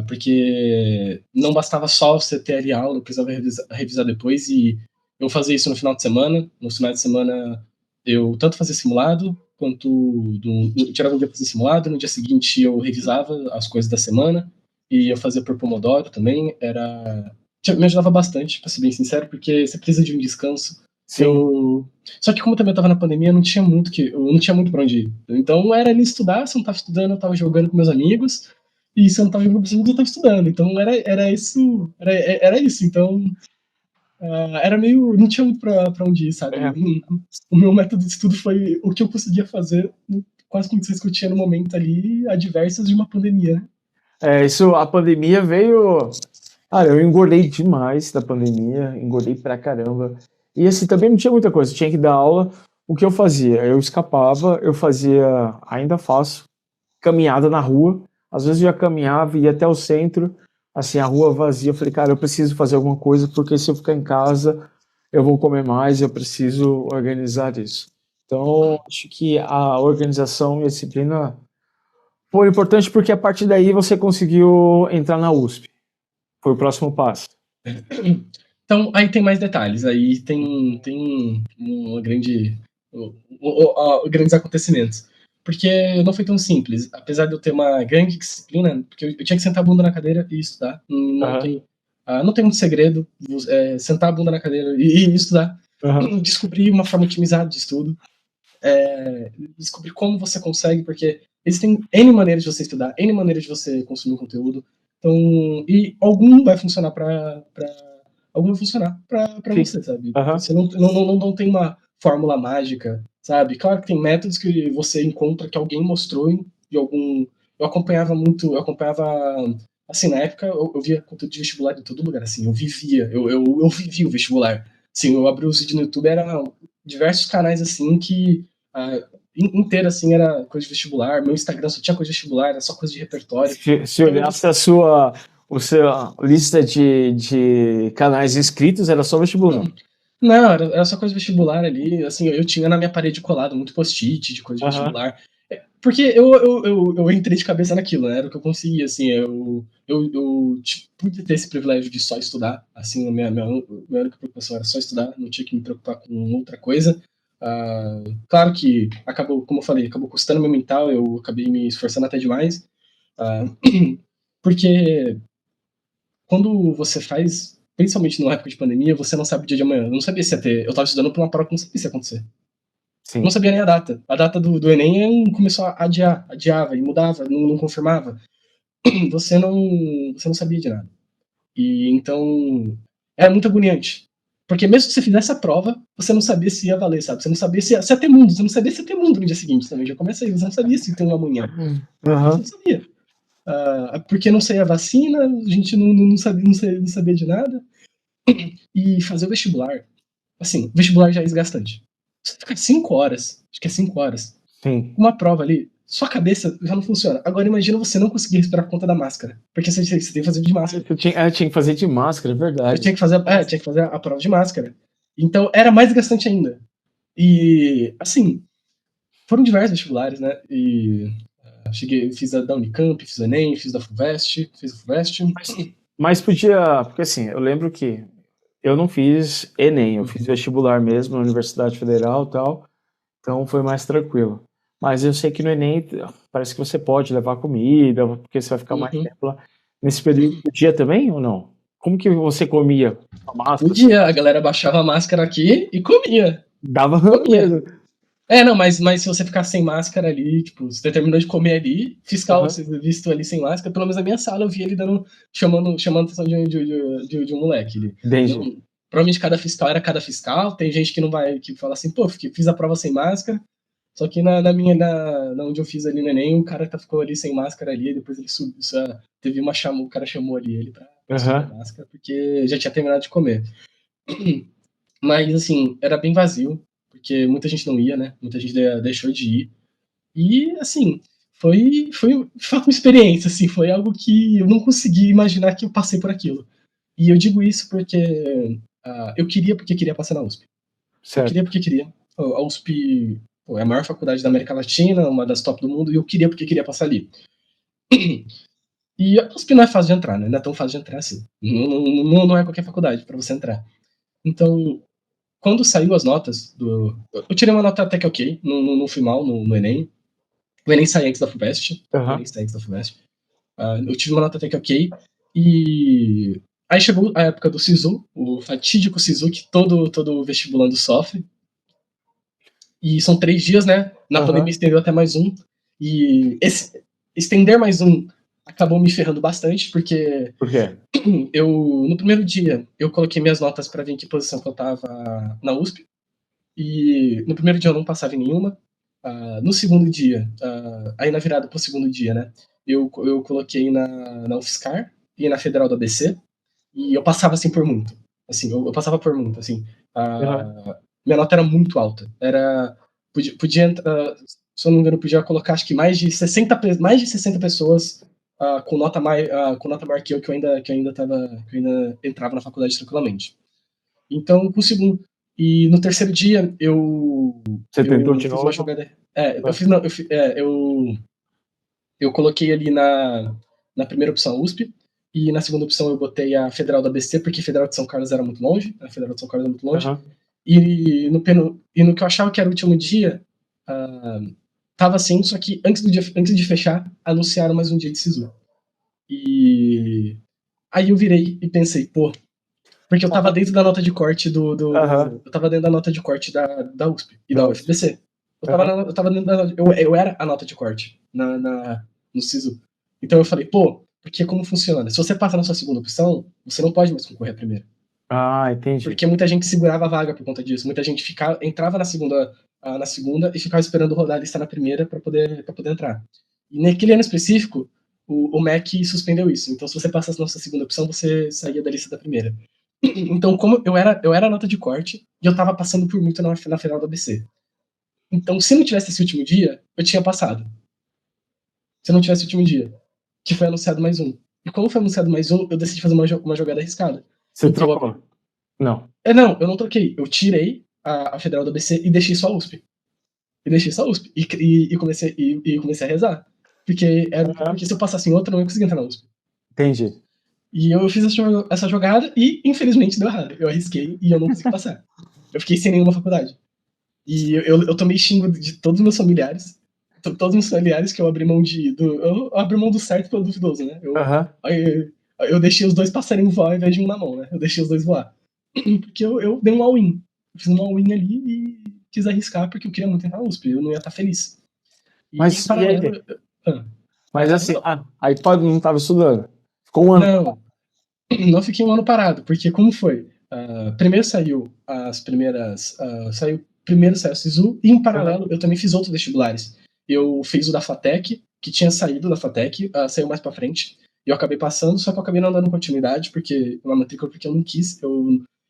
porque não bastava só você ter ali aula, eu precisava revisar depois, e eu fazia isso no final de semana. No final de semana eu tanto fazia simulado, quanto eu tirava um dia para fazer simulado, no dia seguinte eu revisava as coisas da semana, e eu fazia por Pomodoro também. Me ajudava bastante, para ser bem sincero, porque você precisa de um descanso. Sim. Eu Só que como eu também estava na pandemia, eu não tinha muito para onde ir. Então era ali estudar, se eu não estava estudando, eu estava jogando com meus amigos, e se eu não estava jogando com meus amigos, eu estava estudando. Então era isso. Então era meio, não tinha muito para onde ir, sabe? É. O meu método de estudo foi o que eu conseguia fazer com as condições que eu tinha no momento ali, adversas de uma pandemia, né? Isso, a pandemia veio. Cara, eu engordei demais da pandemia, engordei pra caramba. E assim, também não tinha muita coisa, tinha que dar aula. O que eu fazia? Eu escapava, eu fazia, ainda faço, caminhada na rua. Às vezes eu já caminhava, ia até o centro, assim, a rua vazia. Eu falei, cara, eu preciso fazer alguma coisa, porque se eu ficar em casa, eu vou comer mais, eu preciso organizar isso. Então, acho que a organização e a disciplina foi importante porque a partir daí você conseguiu entrar na USP. Foi o próximo passo. Então, aí tem mais detalhes. Aí tem uma grande. grandes acontecimentos. Porque não foi tão simples. Apesar de eu ter uma grande disciplina, porque eu tinha que sentar a bunda na cadeira e estudar. Aham, Não tem muito segredo. Sentar a bunda na cadeira e estudar. aham. Descobrir uma forma otimizada de estudo. Descobrir como você consegue, porque existem N maneiras de você estudar, N maneiras de você consumir o conteúdo. Então, e algum vai funcionar para algum vai funcionar para Sim. você, sabe? Aham. Você não tem uma fórmula mágica, sabe? Claro que tem métodos que você encontra que alguém mostrou de algum. Eu acompanhava assim, na época eu via conteúdo de vestibular de todo lugar, assim, eu vivia o vestibular. Assim, eu abri os vídeos no YouTube, era diversos canais assim que inteiro assim era coisa de vestibular, meu Instagram só tinha coisa de vestibular, era só coisa de repertório. Se Então, olhasse o seu lista de canais inscritos, era só vestibular. não, era só coisa de vestibular ali. Assim, eu tinha na minha parede colado muito post-it de coisa de Aham. vestibular. Porque eu entrei de cabeça naquilo, né? Era o que eu conseguia, assim. Eu pude ter esse privilégio de só estudar. Assim, a minha única preocupação era só estudar, não tinha que me preocupar com outra coisa. Claro que acabou, como eu falei, acabou custando meu mental, eu acabei me esforçando até demais. Ah, porque quando você faz, principalmente numa época de pandemia, você não sabe o dia de amanhã. Eu não sabia se ia ter. Eu tava estudando pra uma prova que não sabia se ia acontecer. Não Sim. sabia nem a data. A data do Enem começou a adiava e mudava, não confirmava. Você não sabia de nada. E então era muito agoniante. Porque mesmo que você fizesse a prova, você não sabia se ia valer, sabe? Você não sabia se ia ter mundo, você não sabia se ia ter mundo no dia seguinte também. Já começa aí, você não sabia se ia ter um amanhã. Você não Aham. sabia. Porque não saía a vacina, a gente não sabia de nada. E fazer o vestibular, assim, o vestibular já é desgastante. Você fica 5 horas, acho que é 5 horas, Sim. uma prova ali, sua cabeça já não funciona. Agora imagina você não conseguir respirar por conta da máscara. Porque você tem que fazer de máscara. Eu tinha que fazer de máscara, é Eu verdade. tinha que fazer a prova de máscara. Então era mais desgastante ainda. E, assim, foram diversos vestibulares, né? E fiz a da Unicamp, fiz a Enem, fiz da FUVEST, fiz a FUVEST. Mas podia, porque assim, eu lembro que eu não fiz Enem, eu fiz vestibular mesmo na Universidade Federal e tal, então foi mais tranquilo. Mas eu sei que no Enem parece que você pode levar comida, porque você vai ficar mais Uhum. tempo lá. Nesse período podia também ou não? Como que você comia a Um máscara? dia a galera baixava a máscara aqui e comia. Dava ramo Comia. mesmo. Não, mas se você ficar sem máscara ali, tipo, você terminou de comer ali, fiscal, Aham. você visto ali sem máscara, pelo menos na minha sala eu vi ele chamando a atenção de um moleque. Entendi. Não, provavelmente cada fiscal era cada fiscal, tem gente que não vai, que fala assim, pô, fiz a prova sem máscara, só que na onde eu fiz ali no Enem, o cara ficou ali sem máscara ali, depois ele subiu, teve o cara chamou ali ele pra subir a Aham. máscara, porque já tinha terminado de comer. Mas, assim, era bem vazio, porque muita gente não ia, né? Muita gente deixou de ir. E, assim, foi uma experiência, assim, foi algo que eu não consegui imaginar que eu passei por aquilo. E eu digo isso porque eu queria porque queria passar na USP. Eu queria Certo. porque queria. A USP é a maior faculdade da América Latina, uma das top do mundo, e eu queria porque queria passar ali. E a USP não é fácil de entrar, né? Não é tão fácil de entrar assim. Não é qualquer faculdade para você entrar. Então, quando saiu as notas do. Eu tirei uma nota até que ok, não fui mal no Enem. O Enem sai antes da FUVEST. O Enem Aham. sai antes da FUVEST. Eu tive uma nota até que ok. E aí chegou a época do SISU, o fatídico SISU que todo vestibulando sofre. E são 3 dias, né? Na pandemia Aham. estendeu até mais um. E esse estender mais um acabou me ferrando bastante, porque Por quê? no primeiro dia eu coloquei minhas notas para ver em que posição que eu tava na USP. E no primeiro dia eu não passava em nenhuma. No segundo dia, aí na virada pro segundo dia, né? Eu coloquei na UFSCar e na Federal do ABC. E eu passava assim por muito. Assim, eu passava por muito, assim. Aham. Minha nota era muito alta. Podia entrar, se eu não me engano, podia colocar acho que mais de 60 pessoas com nota maior que eu, que eu ainda entrava na faculdade tranquilamente. Então, com o segundo. E no terceiro dia, Você tentou eu de fiz uma novo? jogada. Eu fiz, não, eu coloquei ali na primeira opção USP, e na segunda opção eu botei a Federal da ABC, porque a Federal de São Carlos era muito longe, a Federal de São Carlos era muito longe, Aham. E no que eu achava que era o último dia, tava assim, só que antes de fechar, anunciaram mais um dia de SISU. E aí eu virei e pensei, pô, porque eu tava dentro da nota de corte eu tava dentro da nota de corte da USP e da UFBC. Eu tava dentro eu era a nota de corte no SISU. Então eu falei, pô, porque como funciona? Se você passa na sua segunda opção, você não pode mais concorrer à primeira. Ah, entendi. Porque muita gente segurava a vaga por conta disso. Muita gente entrava na segunda e ficava esperando rodar a lista na primeira para poder entrar. E naquele ano específico, o MEC suspendeu isso. Então, se você passasse na sua segunda opção, você saía da lista da primeira. Então, como eu era a nota de corte e eu tava passando por muito na final da ABC. Então, se não tivesse esse último dia, eu tinha passado. Se não tivesse o último dia, que foi anunciado mais um. E como foi anunciado mais um, eu decidi fazer uma jogada arriscada. Você trocou? Não. Não, eu não troquei. Eu tirei a Federal da ABC e deixei só a USP. E comecei a rezar. Porque se eu passasse em outra, eu não ia conseguir entrar na USP. Entendi. E eu fiz essa jogada e, infelizmente, deu errado. Eu arrisquei e eu não consegui passar. Eu fiquei sem nenhuma faculdade. E eu tomei xingo de todos os meus familiares. Todos os meus familiares que eu abri mão eu abri mão do certo pelo duvidoso, né? Eu deixei os dois passarinhos voar ao invés de um na mão, né? Eu deixei os dois voar. Porque eu dei um all-in. Eu fiz um all-in ali e quis arriscar porque eu queria muito entrar na USP. Eu não ia estar feliz. Mas, em paralelo, mas assim, aí tu não estava estudando? Ficou um ano? Não fiquei um ano parado, porque como foi? Primeiro saiu primeiro saiu o SISU, e em paralelo eu também fiz outros vestibulares. Eu fiz o da FATEC, que tinha saído da FATEC, saiu mais pra frente, e eu acabei passando, só que eu acabei não dando continuidade, uma matrícula porque eu não quis.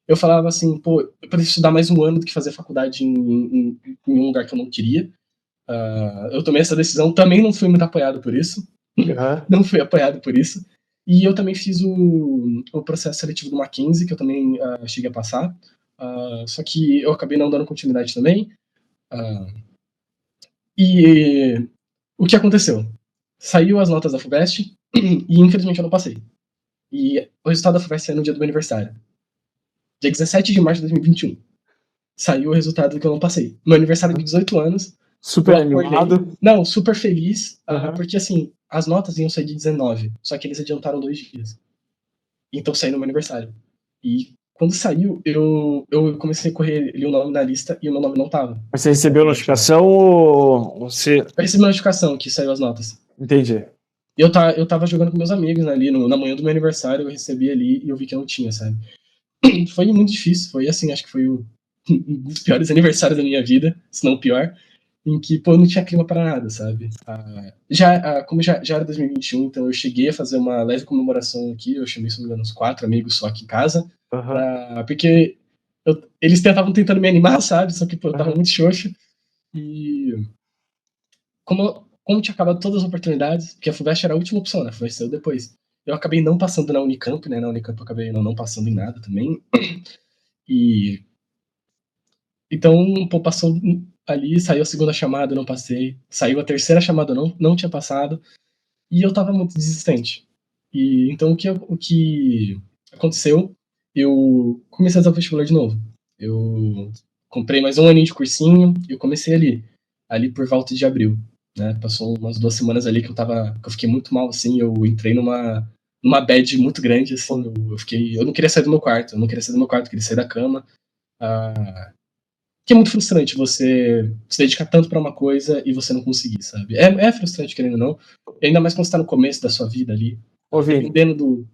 Eu falava assim, pô, eu preciso estudar mais um ano do que fazer faculdade em um lugar que eu não queria. Eu tomei essa decisão, também não fui muito apoiado por isso. Não fui apoiado por isso. E eu também fiz o processo seletivo do Mackenzie, que eu também cheguei a passar. Só que eu acabei não dando continuidade também. E o que aconteceu? Saiu as notas da FUVEST e infelizmente eu não passei. E o resultado da FUVEST saiu no dia do meu aniversário. Dia 17 de março de 2021. Saiu o resultado que eu não passei. Meu aniversário de 18 anos. Super animado. Não, super feliz. Porque assim, as notas iam sair de 19. Só que eles adiantaram 2 dias. Então saiu no meu aniversário. E quando saiu, eu comecei a correr ali o nome na lista e o meu nome não tava. Mas você recebeu notificação ou você... Eu recebi uma notificação que saiu as notas. Entendi. Eu tava jogando com meus amigos ali, na manhã do meu aniversário, eu recebi ali e eu vi que eu não tinha, sabe? Foi muito difícil, foi assim, acho que foi um dos piores aniversários da minha vida, se não o pior, em que, pô, eu não tinha clima para nada, sabe? Como já era 2021, então eu cheguei a fazer uma leve comemoração aqui, eu chamei, se não me engano, uns 4 amigos só aqui em casa, porque eles estavam tentando me animar, sabe? Só que, pô, eu tava muito xoxo, e como tinha acabado todas as oportunidades, porque a FUVEST era a última opção, né? A FUVEST saiu depois. Eu acabei não passando na Unicamp, né? Na Unicamp eu acabei não passando em nada também. E então, pô, passou ali, saiu a segunda chamada, eu não passei. Saiu a terceira chamada, eu não tinha passado. E eu tava muito desistente. E então o que aconteceu? Eu comecei a fazer o vestibular de novo. Eu comprei mais um aninho de cursinho e eu comecei ali por volta de abril, né? Passou umas 2 semanas ali que eu fiquei muito mal, assim. Eu entrei numa bad muito grande, assim. Eu não queria sair do meu quarto, eu queria sair da cama. Que é muito frustrante você se dedicar tanto pra uma coisa e você não conseguir, sabe? É frustrante, querendo ou não. Ainda mais quando você tá no começo da sua vida ali. Dependendo do...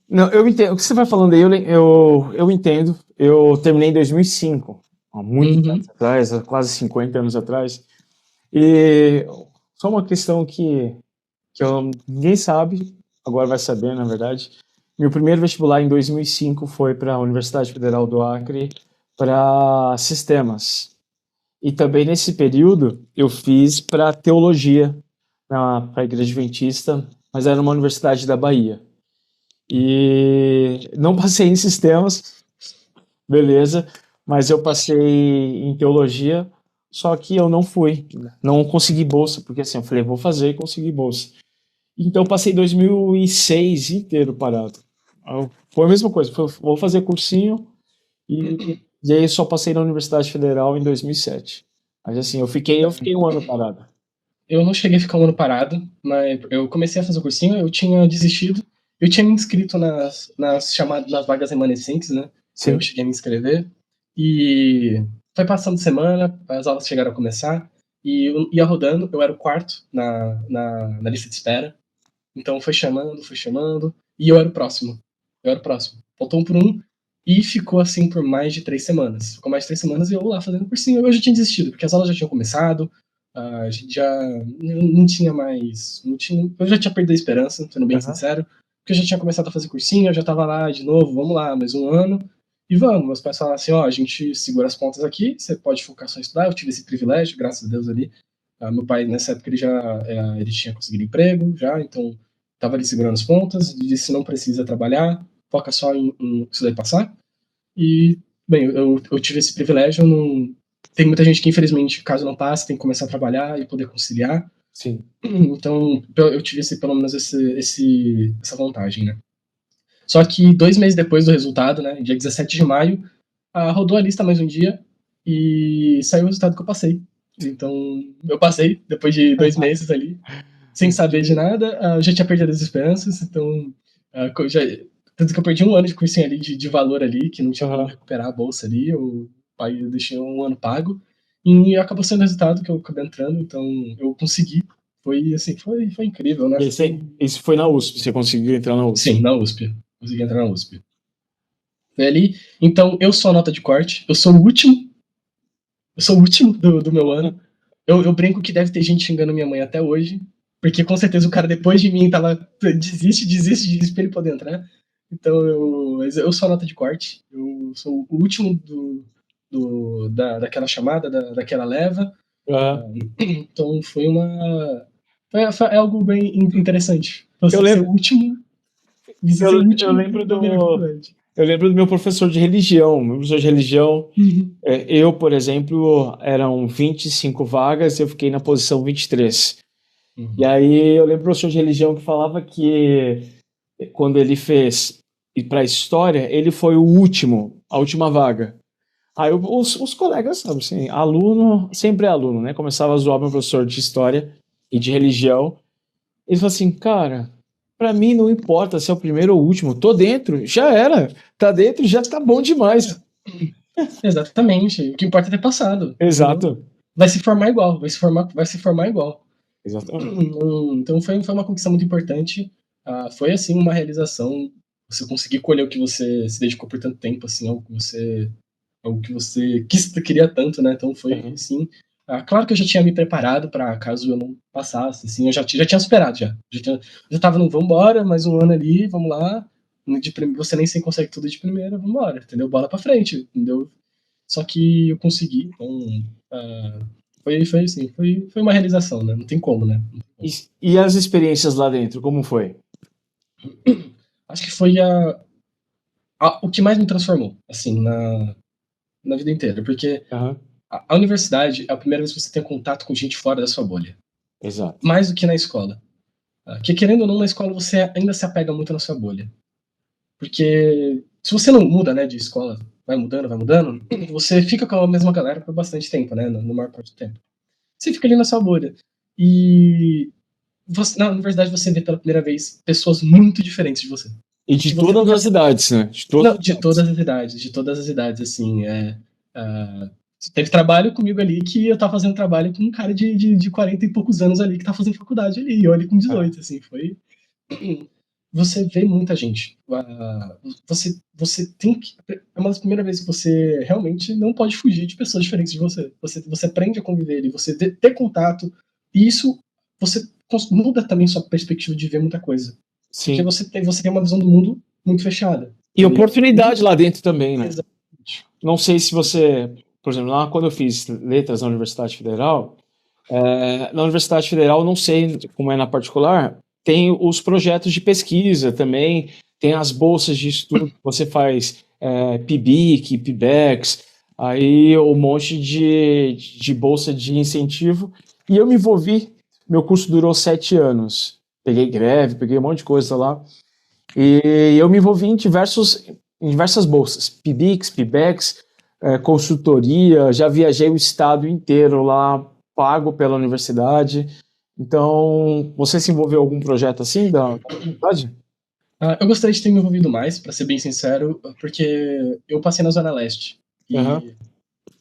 Não, eu entendo. O que você vai falando aí, eu entendo. Eu terminei em 2005, há muito tempo atrás, há quase 50 anos atrás. E só uma questão que ninguém sabe, agora vai saber, na verdade. Meu primeiro vestibular em 2005 foi para a Universidade Federal do Acre, para sistemas. E também nesse período eu fiz para teologia, para a Igreja Adventista, mas era uma universidade da Bahia. E não passei em sistemas, beleza, mas eu passei em teologia, só que eu não fui, não consegui bolsa, porque assim, eu falei, vou fazer e consegui bolsa. Então passei 2006 inteiro parado. Foi a mesma coisa, vou fazer cursinho e e aí eu só passei na Universidade Federal em 2007. Mas assim, eu fiquei um ano parado. Eu não cheguei a ficar um ano parado, mas eu comecei a fazer o cursinho, eu tinha desistido, eu tinha me inscrito nas chamadas, nas vagas remanescentes, né? Eu Sim. cheguei a me inscrever, e foi passando semana, as aulas chegaram a começar, e eu ia rodando, eu era o quarto na lista de espera, então foi chamando, e eu era o próximo. Eu era o próximo. Faltou um por um, e ficou assim por mais de 3 semanas. Ficou mais de 3 semanas e eu lá fazendo cursinho. Eu já tinha desistido, porque as aulas já tinham começado, a gente já não tinha mais. Não tinha, eu já tinha perdido a esperança, sendo bem sincero, porque eu já tinha começado a fazer cursinho, eu já tava lá de novo, vamos lá, mais um ano. E vamos, meus pais falaram assim, ó, a gente segura as pontas aqui, você pode focar só em estudar, eu tive esse privilégio, graças a Deus ali. Meu pai, nessa época, ele tinha conseguido emprego, já, então estava ali segurando as pontas, disse não precisa trabalhar, foca só em estudar e passar. E, bem, eu tive esse privilégio, não... Tem muita gente que, infelizmente, caso não passe, tem que começar a trabalhar e poder conciliar. Sim. Então, eu tive pelo menos essa vantagem, né? Só que 2 meses depois do resultado, né, dia 17 de maio, rodou a lista mais um dia e saiu o resultado que eu passei. Então, eu passei depois de 2 meses ali, sem saber de nada. Eu já tinha perdido as esperanças, então, tanto que eu perdi um ano de cursinho ali, de valor ali, que não tinha como recuperar a bolsa ali, o pai deixou um ano pago, e acabou sendo o resultado que eu acabei entrando, então eu consegui. Foi, assim, foi incrível, né? Isso foi na USP, você conseguiu entrar na USP? Sim, na USP. Consegui entrar na USP. Foi ali. Então, eu sou a nota de corte, eu sou o último do meu ano. Eu brinco que deve ter gente xingando minha mãe até hoje, porque com certeza o cara depois de mim tava desiste pra ele poder entrar. Então eu sou a nota de corte, eu sou o último daquela chamada, daquela leva. Então é algo bem interessante. Eu Ser o lembro, último, você ser o último da melhor faculdade. Eu lembro do meu professor de religião. Meu professor de religião, eu, por exemplo, eram 25 vagas, eu fiquei na posição 23. E aí eu lembro do professor de religião que falava que quando ele fez ir para a história, ele foi o último, a última vaga. Aí os colegas, sabe assim, aluno, sempre é aluno, né? Começava a zoar meu professor de história e de religião. Ele falou assim, cara, pra mim não importa se é o primeiro ou o último, tô dentro, já era, tá dentro, já tá bom demais. Exatamente, o que importa é ter passado. Exato. Entendeu? Vai se formar igual, vai se formar igual. Exatamente. Então foi uma conquista muito importante. Foi assim uma realização. Você conseguir colher o que você se dedicou por tanto tempo, assim, algo que você queria tanto, né? Então foi assim. Claro que eu já tinha me preparado para caso eu não passasse, assim, eu já tinha superado já tava no vambora, mais um ano ali, vamos lá. Você nem sempre consegue tudo de primeira, vambora, entendeu? Bola para frente, entendeu? Só que eu consegui, então foi assim, foi uma realização, né? Não tem como, né? E as experiências lá dentro, como foi? Acho que foi o que mais me transformou, assim, na vida inteira, porque a universidade é a primeira vez que você tem contato com gente fora da sua bolha. Exato. Mais do que na escola. Que querendo ou não, na escola você ainda se apega muito na sua bolha. Porque se você não muda, né, de escola, vai mudando, você fica com a mesma galera por bastante tempo, né, no maior parte do tempo. Você fica ali na sua bolha. E na universidade você vê pela primeira vez pessoas muito diferentes de você. E de todas as idades, né? De todas as idades, assim, teve trabalho comigo ali que eu tava fazendo trabalho com um cara de 40 e poucos anos ali que tá fazendo faculdade ali, e eu ali com 18, assim, foi... Você vê muita gente. Você tem que... É uma das primeiras vezes que você realmente não pode fugir de pessoas diferentes de você. Você aprende a conviver e você ter contato, e isso você muda também sua perspectiva de ver muita coisa. Sim. Porque você tem uma visão do mundo muito fechada. E oportunidade lá dentro também, né? Exatamente. Não sei se você... Por exemplo, lá quando eu fiz letras na Universidade Federal, na Universidade Federal, não sei como é na particular, tem os projetos de pesquisa também, tem as bolsas de estudo que você faz, PIBIC, PIBEX, aí um monte de bolsa de incentivo, e eu me envolvi, meu curso durou 7 anos, peguei greve, peguei um monte de coisa lá, e eu me envolvi em diversas bolsas, PIBICs, PIBEX, consultoria, já viajei o estado inteiro lá, pago pela universidade. Então, você se envolveu em algum projeto assim da faculdade? Eu gostaria de ter me envolvido mais, para ser bem sincero, porque eu passei na Zona Leste Aham, e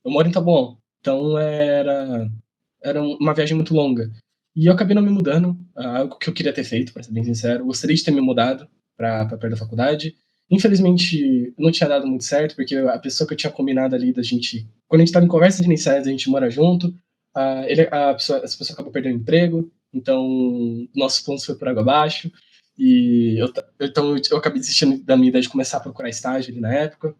eu moro em Taboão, então era uma viagem muito longa. E eu acabei não me mudando, algo que eu queria ter feito, para ser bem sincero. Eu gostaria de ter me mudado para perto da faculdade. Infelizmente, não tinha dado muito certo, porque a pessoa que eu tinha combinado ali da gente. Quando a gente estava em conversas iniciais, a gente mora junto. Essa pessoa acabou perdendo o emprego, então nossos planos foi por água abaixo. Então eu acabei desistindo da minha ideia de começar a procurar estágio ali na época.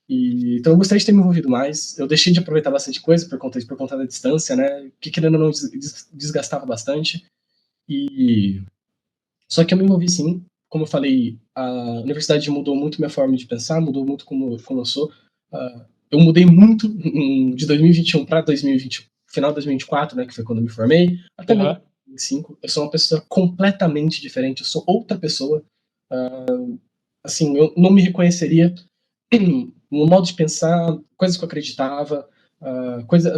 Então eu gostaria de ter me envolvido mais. Eu deixei de aproveitar bastante coisa por conta da distância, né? Que querendo ou não desgastava bastante. E só que eu me envolvi sim. Como eu falei, a universidade mudou muito minha forma de pensar, mudou muito como eu sou. Eu mudei muito de 2021 para 2020, final de 2024, né, que foi quando eu me formei, até mesmo aham. 2025. Eu sou uma pessoa completamente diferente, eu sou outra pessoa. Assim, eu não me reconheceria no modo de pensar, coisas que eu acreditava,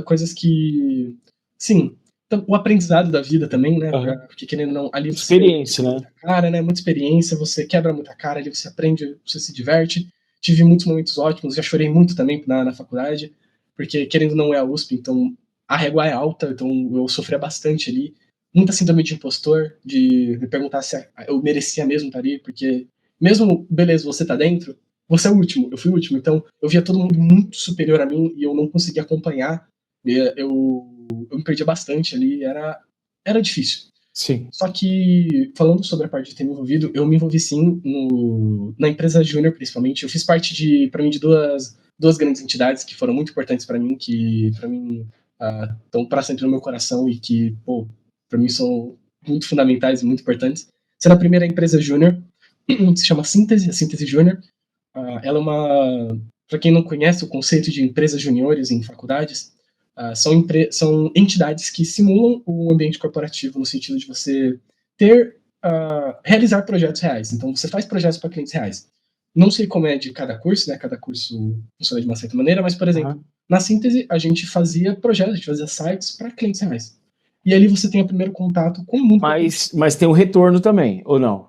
coisas que. Sim, então, o aprendizado da vida também, né? Aham. Porque querendo ou não, ali você Experiência, né? muita cara, né? Muita experiência, você quebra muita cara, ali você aprende, você se diverte. Tive muitos momentos ótimos, já chorei muito também na faculdade, porque querendo ou não é a USP, então a régua é alta, então eu sofria bastante ali. Muita síndrome de impostor, de me perguntar se eu merecia mesmo estar ali, porque mesmo, beleza, você tá dentro, você é o último, eu fui o último. Então, eu via todo mundo muito superior a mim e eu não conseguia acompanhar. Eu me perdia bastante ali, era difícil. Sim. Só que, falando sobre a parte de ter me envolvido, eu me envolvi sim na empresa Júnior, principalmente. Eu fiz parte para mim, de duas grandes entidades que foram muito importantes para mim, que para mim estão para sempre no meu coração e que, pô, para mim são muito fundamentais e muito importantes. Sendo a primeira empresa Júnior, que se chama Síntese, a Síntese Júnior. Ela é uma. Para quem não conhece o conceito de empresas juniores em faculdades, são entidades que simulam o ambiente corporativo no sentido de você realizar projetos reais. Então, você faz projetos para clientes reais. Não sei como é de cada curso, né? Cada curso funciona de uma certa maneira, mas, por exemplo, Aham. na síntese, a gente fazia projetos, a gente fazia sites para clientes reais. E ali você tem o primeiro contato com o mundo corporativo. Mas tem um retorno também, ou não?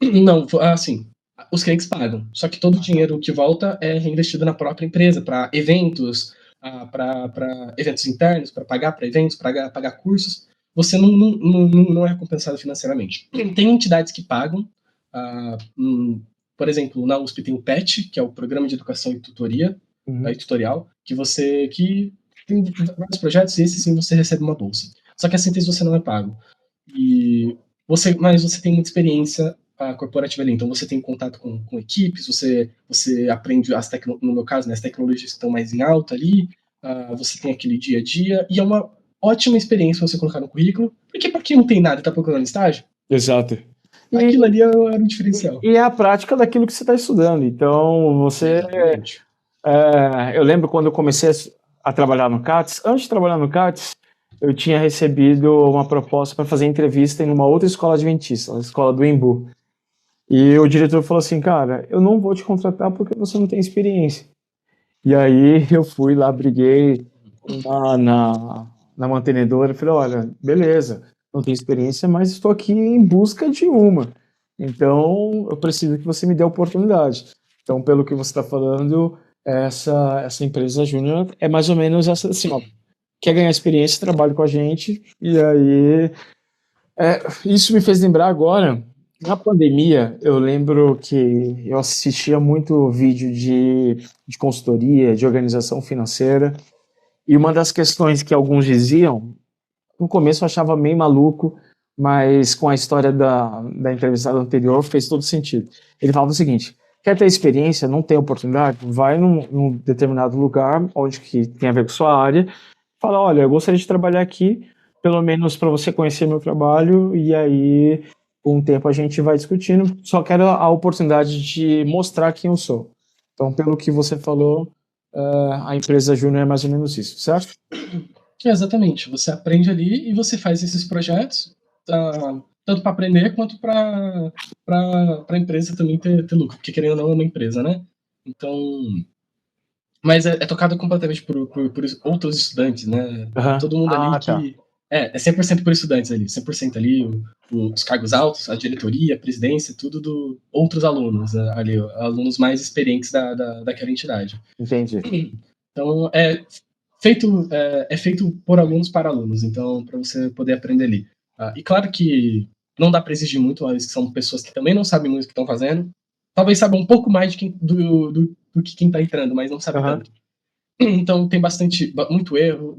Não, assim, os clientes pagam. Só que todo o dinheiro que volta é reinvestido na própria empresa, para eventos, para eventos internos, para pagar para eventos, para pagar cursos. Você não é recompensado financeiramente. Tem entidades que pagam. Por exemplo, na USP tem o PET, que é o Programa de Educação e Tutoria, Uhum. e tutorial, que tem vários projetos e esse sim você recebe uma bolsa. Só que a síntese você não é pago. Mas você tem muita experiência corporativa ali, então você tem contato com equipes, você aprende no meu caso, né, as tecnologias que estão mais em alta ali, você tem aquele dia a dia, e é uma ótima experiência você colocar no currículo, porque para quem não tem nada e está procurando estágio, Exato. E, aquilo ali era um diferencial. e é a prática daquilo que você está estudando. Então, Exatamente. eu lembro quando eu comecei a trabalhar no CATS, antes de trabalhar no CATS, eu tinha recebido uma proposta para fazer entrevista em uma outra escola adventista, a escola do Embu. E o diretor falou assim, cara, eu não vou te contratar porque você não tem experiência. E aí eu fui lá, briguei na mantenedora e falei, olha, beleza, não tenho experiência, mas estou aqui em busca de uma. Então, eu preciso que você me dê a oportunidade. Então, pelo que você está falando, essa empresa júnior é mais ou menos essa, assim, ó, quer ganhar experiência, trabalha com a gente, e aí isso me fez lembrar agora, na pandemia, eu lembro que eu assistia muito vídeo de consultoria, de organização financeira, e uma das questões que alguns diziam, no começo eu achava meio maluco, mas com a história da entrevistada anterior fez todo sentido. Ele falava o seguinte: quer ter experiência, não tem oportunidade, vai num determinado lugar, onde que tem a ver com sua área, fala, olha, eu gostaria de trabalhar aqui, pelo menos para você conhecer meu trabalho, e aí, com o tempo, a gente vai discutindo. Só quero a oportunidade de mostrar quem eu sou. Então, pelo que você falou, a empresa Júnior é mais ou menos isso, certo? Exatamente. Você aprende ali e você faz esses projetos, tanto para aprender quanto para a empresa também ter lucro, porque querendo ou não é uma empresa, né? Então, Mas é tocado completamente por outros estudantes, né? Aham. Todo mundo ali Tá. que. É 100% por estudantes ali. 100% ali, os cargos altos, a diretoria, a presidência, tudo do outros alunos, né, ali, alunos mais experientes daquela entidade. Entendi. Então, é feito por alunos para alunos, então, para você poder aprender ali. E claro que não dá para exigir muito, mas são pessoas que também não sabem muito o que estão fazendo. Talvez saibam um pouco mais do que quem está entrando, mas não sabe Aham. tanto. Então tem muito erro,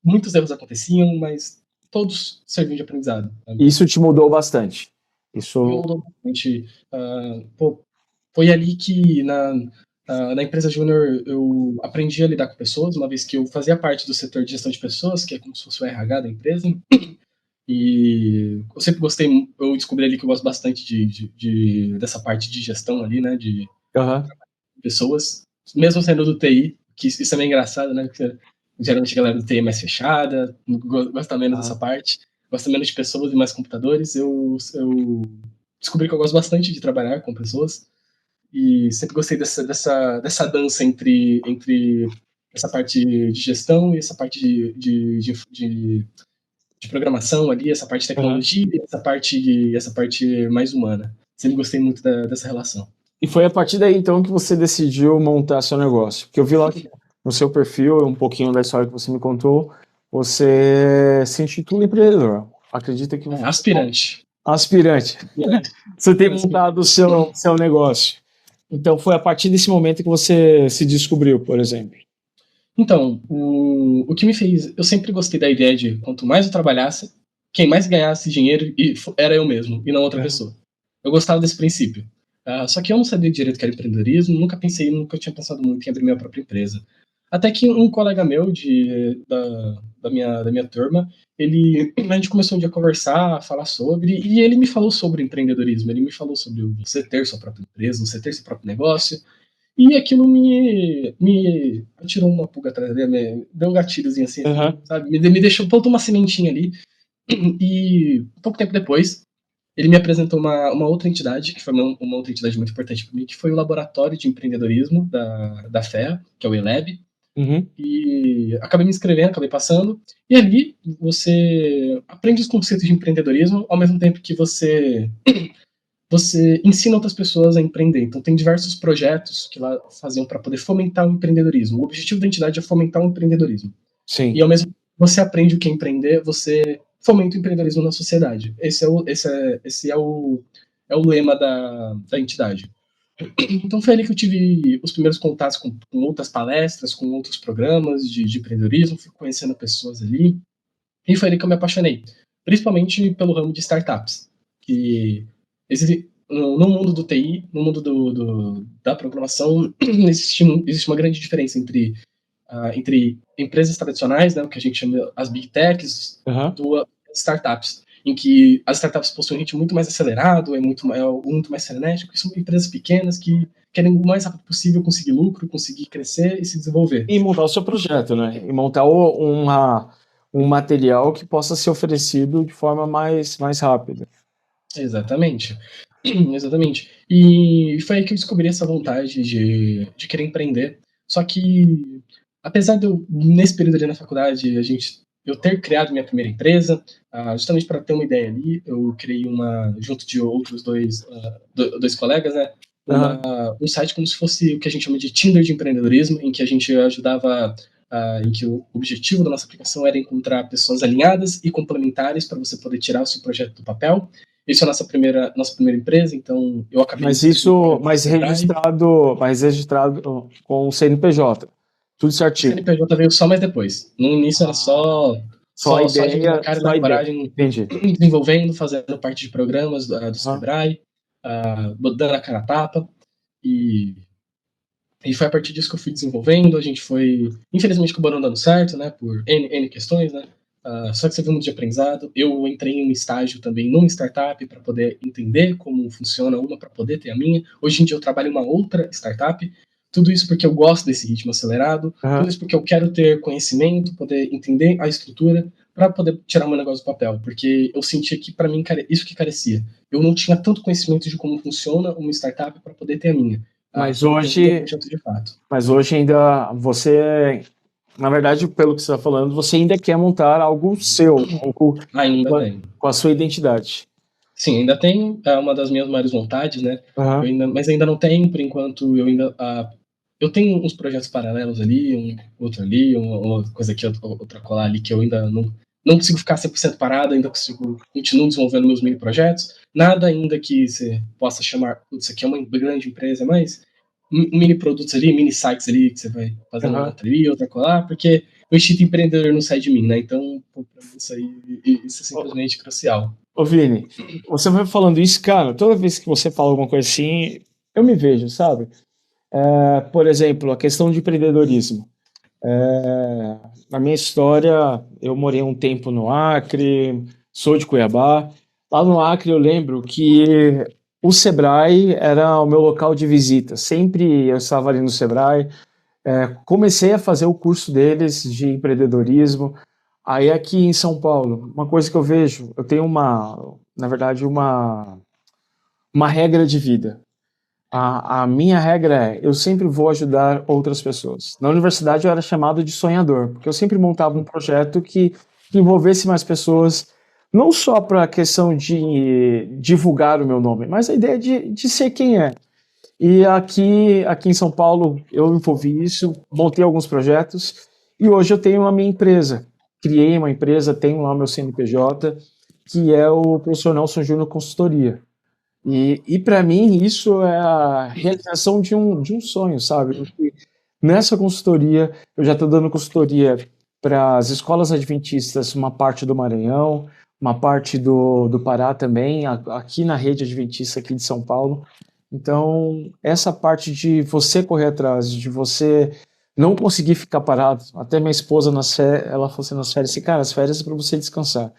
muitos erros aconteciam, mas todos serviam de aprendizado. Sabe? Isso te mudou bastante. Me Isso. mudou bastante. Foi ali que na empresa Júnior eu aprendi a lidar com pessoas, uma vez que eu fazia parte do setor de gestão de pessoas, que é como se fosse o RH da empresa. E eu sempre gostei, eu descobri ali que eu gosto bastante dessa parte de gestão ali, né, de Aham. pessoas, mesmo sendo do TI, que isso é meio engraçado, né? Porque geralmente a galera do TI é mais fechada, gosta menos dessa parte, gosta menos de pessoas e mais computadores. Eu descobri que eu gosto bastante de trabalhar com pessoas e sempre gostei dessa dança entre essa parte de gestão e essa parte de programação ali, essa parte de Aham. tecnologia e essa parte mais humana. Sempre gostei muito dessa relação. E foi a partir daí, então, que você decidiu montar seu negócio. Porque eu vi lá que no seu perfil, um pouquinho da história que você me contou, você se intitula empreendedor. Acredita que você é Aspirante. aspirante. Você tem Aspirante. montado o seu negócio. Então, foi a partir desse momento que você se descobriu, por exemplo. Então, o que me fez. Eu sempre gostei da ideia de quanto mais eu trabalhasse, quem mais ganhasse dinheiro era eu mesmo, e não outra Aham. pessoa. Eu gostava desse princípio. Só que eu não sabia direito o que era empreendedorismo, nunca tinha pensado muito em abrir minha própria empresa. Até que um colega meu da minha turma, a gente começou um dia a conversar, a falar sobre, e ele me falou sobre empreendedorismo. Ele me falou sobre você ter sua própria empresa, você ter seu próprio negócio. E aquilo me tirou uma pulga atrás dele, me deu um gatilhozinho assim, Aham. sabe? Me deixou, plantou uma sementinha ali. E pouco tempo depois, ele me apresentou uma outra entidade, que foi uma outra entidade muito importante para mim, que foi o Laboratório de Empreendedorismo da FEA, que é o ELAB. Uhum. E acabei me inscrevendo, acabei passando. E ali você aprende os conceitos de empreendedorismo, ao mesmo tempo que você ensina outras pessoas a empreender. Então, tem diversos projetos que lá faziam para poder fomentar o empreendedorismo. O objetivo da entidade é fomentar o empreendedorismo. E, Sim. ao mesmo tempo, você aprende o que é empreender, você fomenta o empreendedorismo na sociedade. Esse é o lema da entidade. Então, foi ali que eu tive os primeiros contatos com outras palestras, com outros programas de empreendedorismo, fui conhecendo pessoas ali. E foi ali que eu me apaixonei, principalmente pelo ramo de startups, que no mundo do TI, no mundo da programação, existe uma grande diferença entre empresas tradicionais, né, o que a gente chama as big techs, Aham. do startups, em que as startups possuem um ritmo muito mais acelerado, muito mais frenético, e são empresas pequenas que querem o mais rápido possível conseguir lucro, conseguir crescer e se desenvolver. E montar o seu projeto, né? E montar um material que possa ser oferecido de forma mais rápida. Exatamente. Exatamente. E foi aí que eu descobri essa vontade de querer empreender. Só que, apesar de eu, nesse período ali na faculdade, eu ter criado minha primeira empresa, justamente para ter uma ideia ali, eu criei junto de outros dois colegas, né? Aham. Um site como se fosse o que a gente chama de Tinder de empreendedorismo, em que a gente ajudava, em que o objetivo da nossa aplicação era encontrar pessoas alinhadas e complementares para você poder tirar o seu projeto do papel. Isso é a nossa primeira empresa, então eu acabei Mas substituindo isso, o Sebrae. mas registrado com o CNPJ. Tudo O certinho. CNPJ veio só mais depois. No início era só, Só a só, só a gente da ideia, cara e só da a ideia. coragem Entendi. desenvolvendo, fazendo parte de programas do Aham. Sebrae, dando a cara a tapa. E, e foi a partir disso que eu fui desenvolvendo. A gente foi, infelizmente, acabou não dando certo, né? Por N questões, né? Só que você viu muito de aprendizado. Eu entrei em um estágio também numa startup para poder entender como funciona uma, para poder ter a minha. Hoje em dia eu trabalho em uma outra startup. Tudo isso porque eu gosto desse ritmo acelerado. Tudo Aham. isso porque eu quero ter conhecimento, poder entender a estrutura para poder tirar meu negócio do papel. Porque eu sentia que, para mim, isso que carecia. Eu não tinha tanto conhecimento de como funciona uma startup para poder ter a minha. Mas para ter um hoje, projeto de fato. mas hoje ainda você, na verdade, pelo que você está falando, você ainda quer montar algo seu, algo Ainda com a, tem. com a sua identidade. Sim, ainda tem uma das minhas maiores vontades, né? Aham, Mas ainda não tem, por enquanto, eu tenho uns projetos paralelos ali, outro ali, uma coisa aqui, outra colar ali, que eu ainda não consigo ficar 100% parado, ainda continuo desenvolvendo meus mini projetos. Nada ainda que você possa chamar, isso aqui é uma grande empresa, mas mini produtos ali, mini sites ali, que você vai fazendo aham. outra ali, outra colar, porque o instinto empreendedor não sai de mim, né? Então, pô, pra mim, isso é Ô, simplesmente crucial. ô, Vini, você vai falando isso, cara, toda vez que você fala alguma coisa assim, eu me vejo, sabe? Por exemplo, a questão de empreendedorismo. Na minha história, eu morei um tempo no Acre, sou de Cuiabá. Lá no Acre, eu lembro que o Sebrae era o meu local de visita. Sempre eu estava ali no Sebrae. Comecei a fazer o curso deles de empreendedorismo. Aí aqui em São Paulo, uma coisa que eu vejo, eu tenho na verdade, uma regra de vida. A minha regra é, eu sempre vou ajudar outras pessoas. Na universidade eu era chamado de sonhador, porque eu sempre montava um projeto que envolvesse mais pessoas, não só para a questão de divulgar o meu nome, mas a ideia de ser quem é. E aqui em São Paulo eu envolvi isso, montei alguns projetos e hoje eu tenho a minha empresa. Criei uma empresa, tenho lá o meu CNPJ, que é o Professor Nelson Júnior Consultoria. E para mim isso é a realização de um sonho, sabe? Porque nessa consultoria, eu já estou dando consultoria para as escolas adventistas, uma parte do Maranhão, uma parte do Pará também, aqui na rede adventista aqui de São Paulo. Então, essa parte de você correr atrás, de você não conseguir ficar parado, até minha esposa, ela falou assim nas férias, assim, cara, as férias é para você descansar.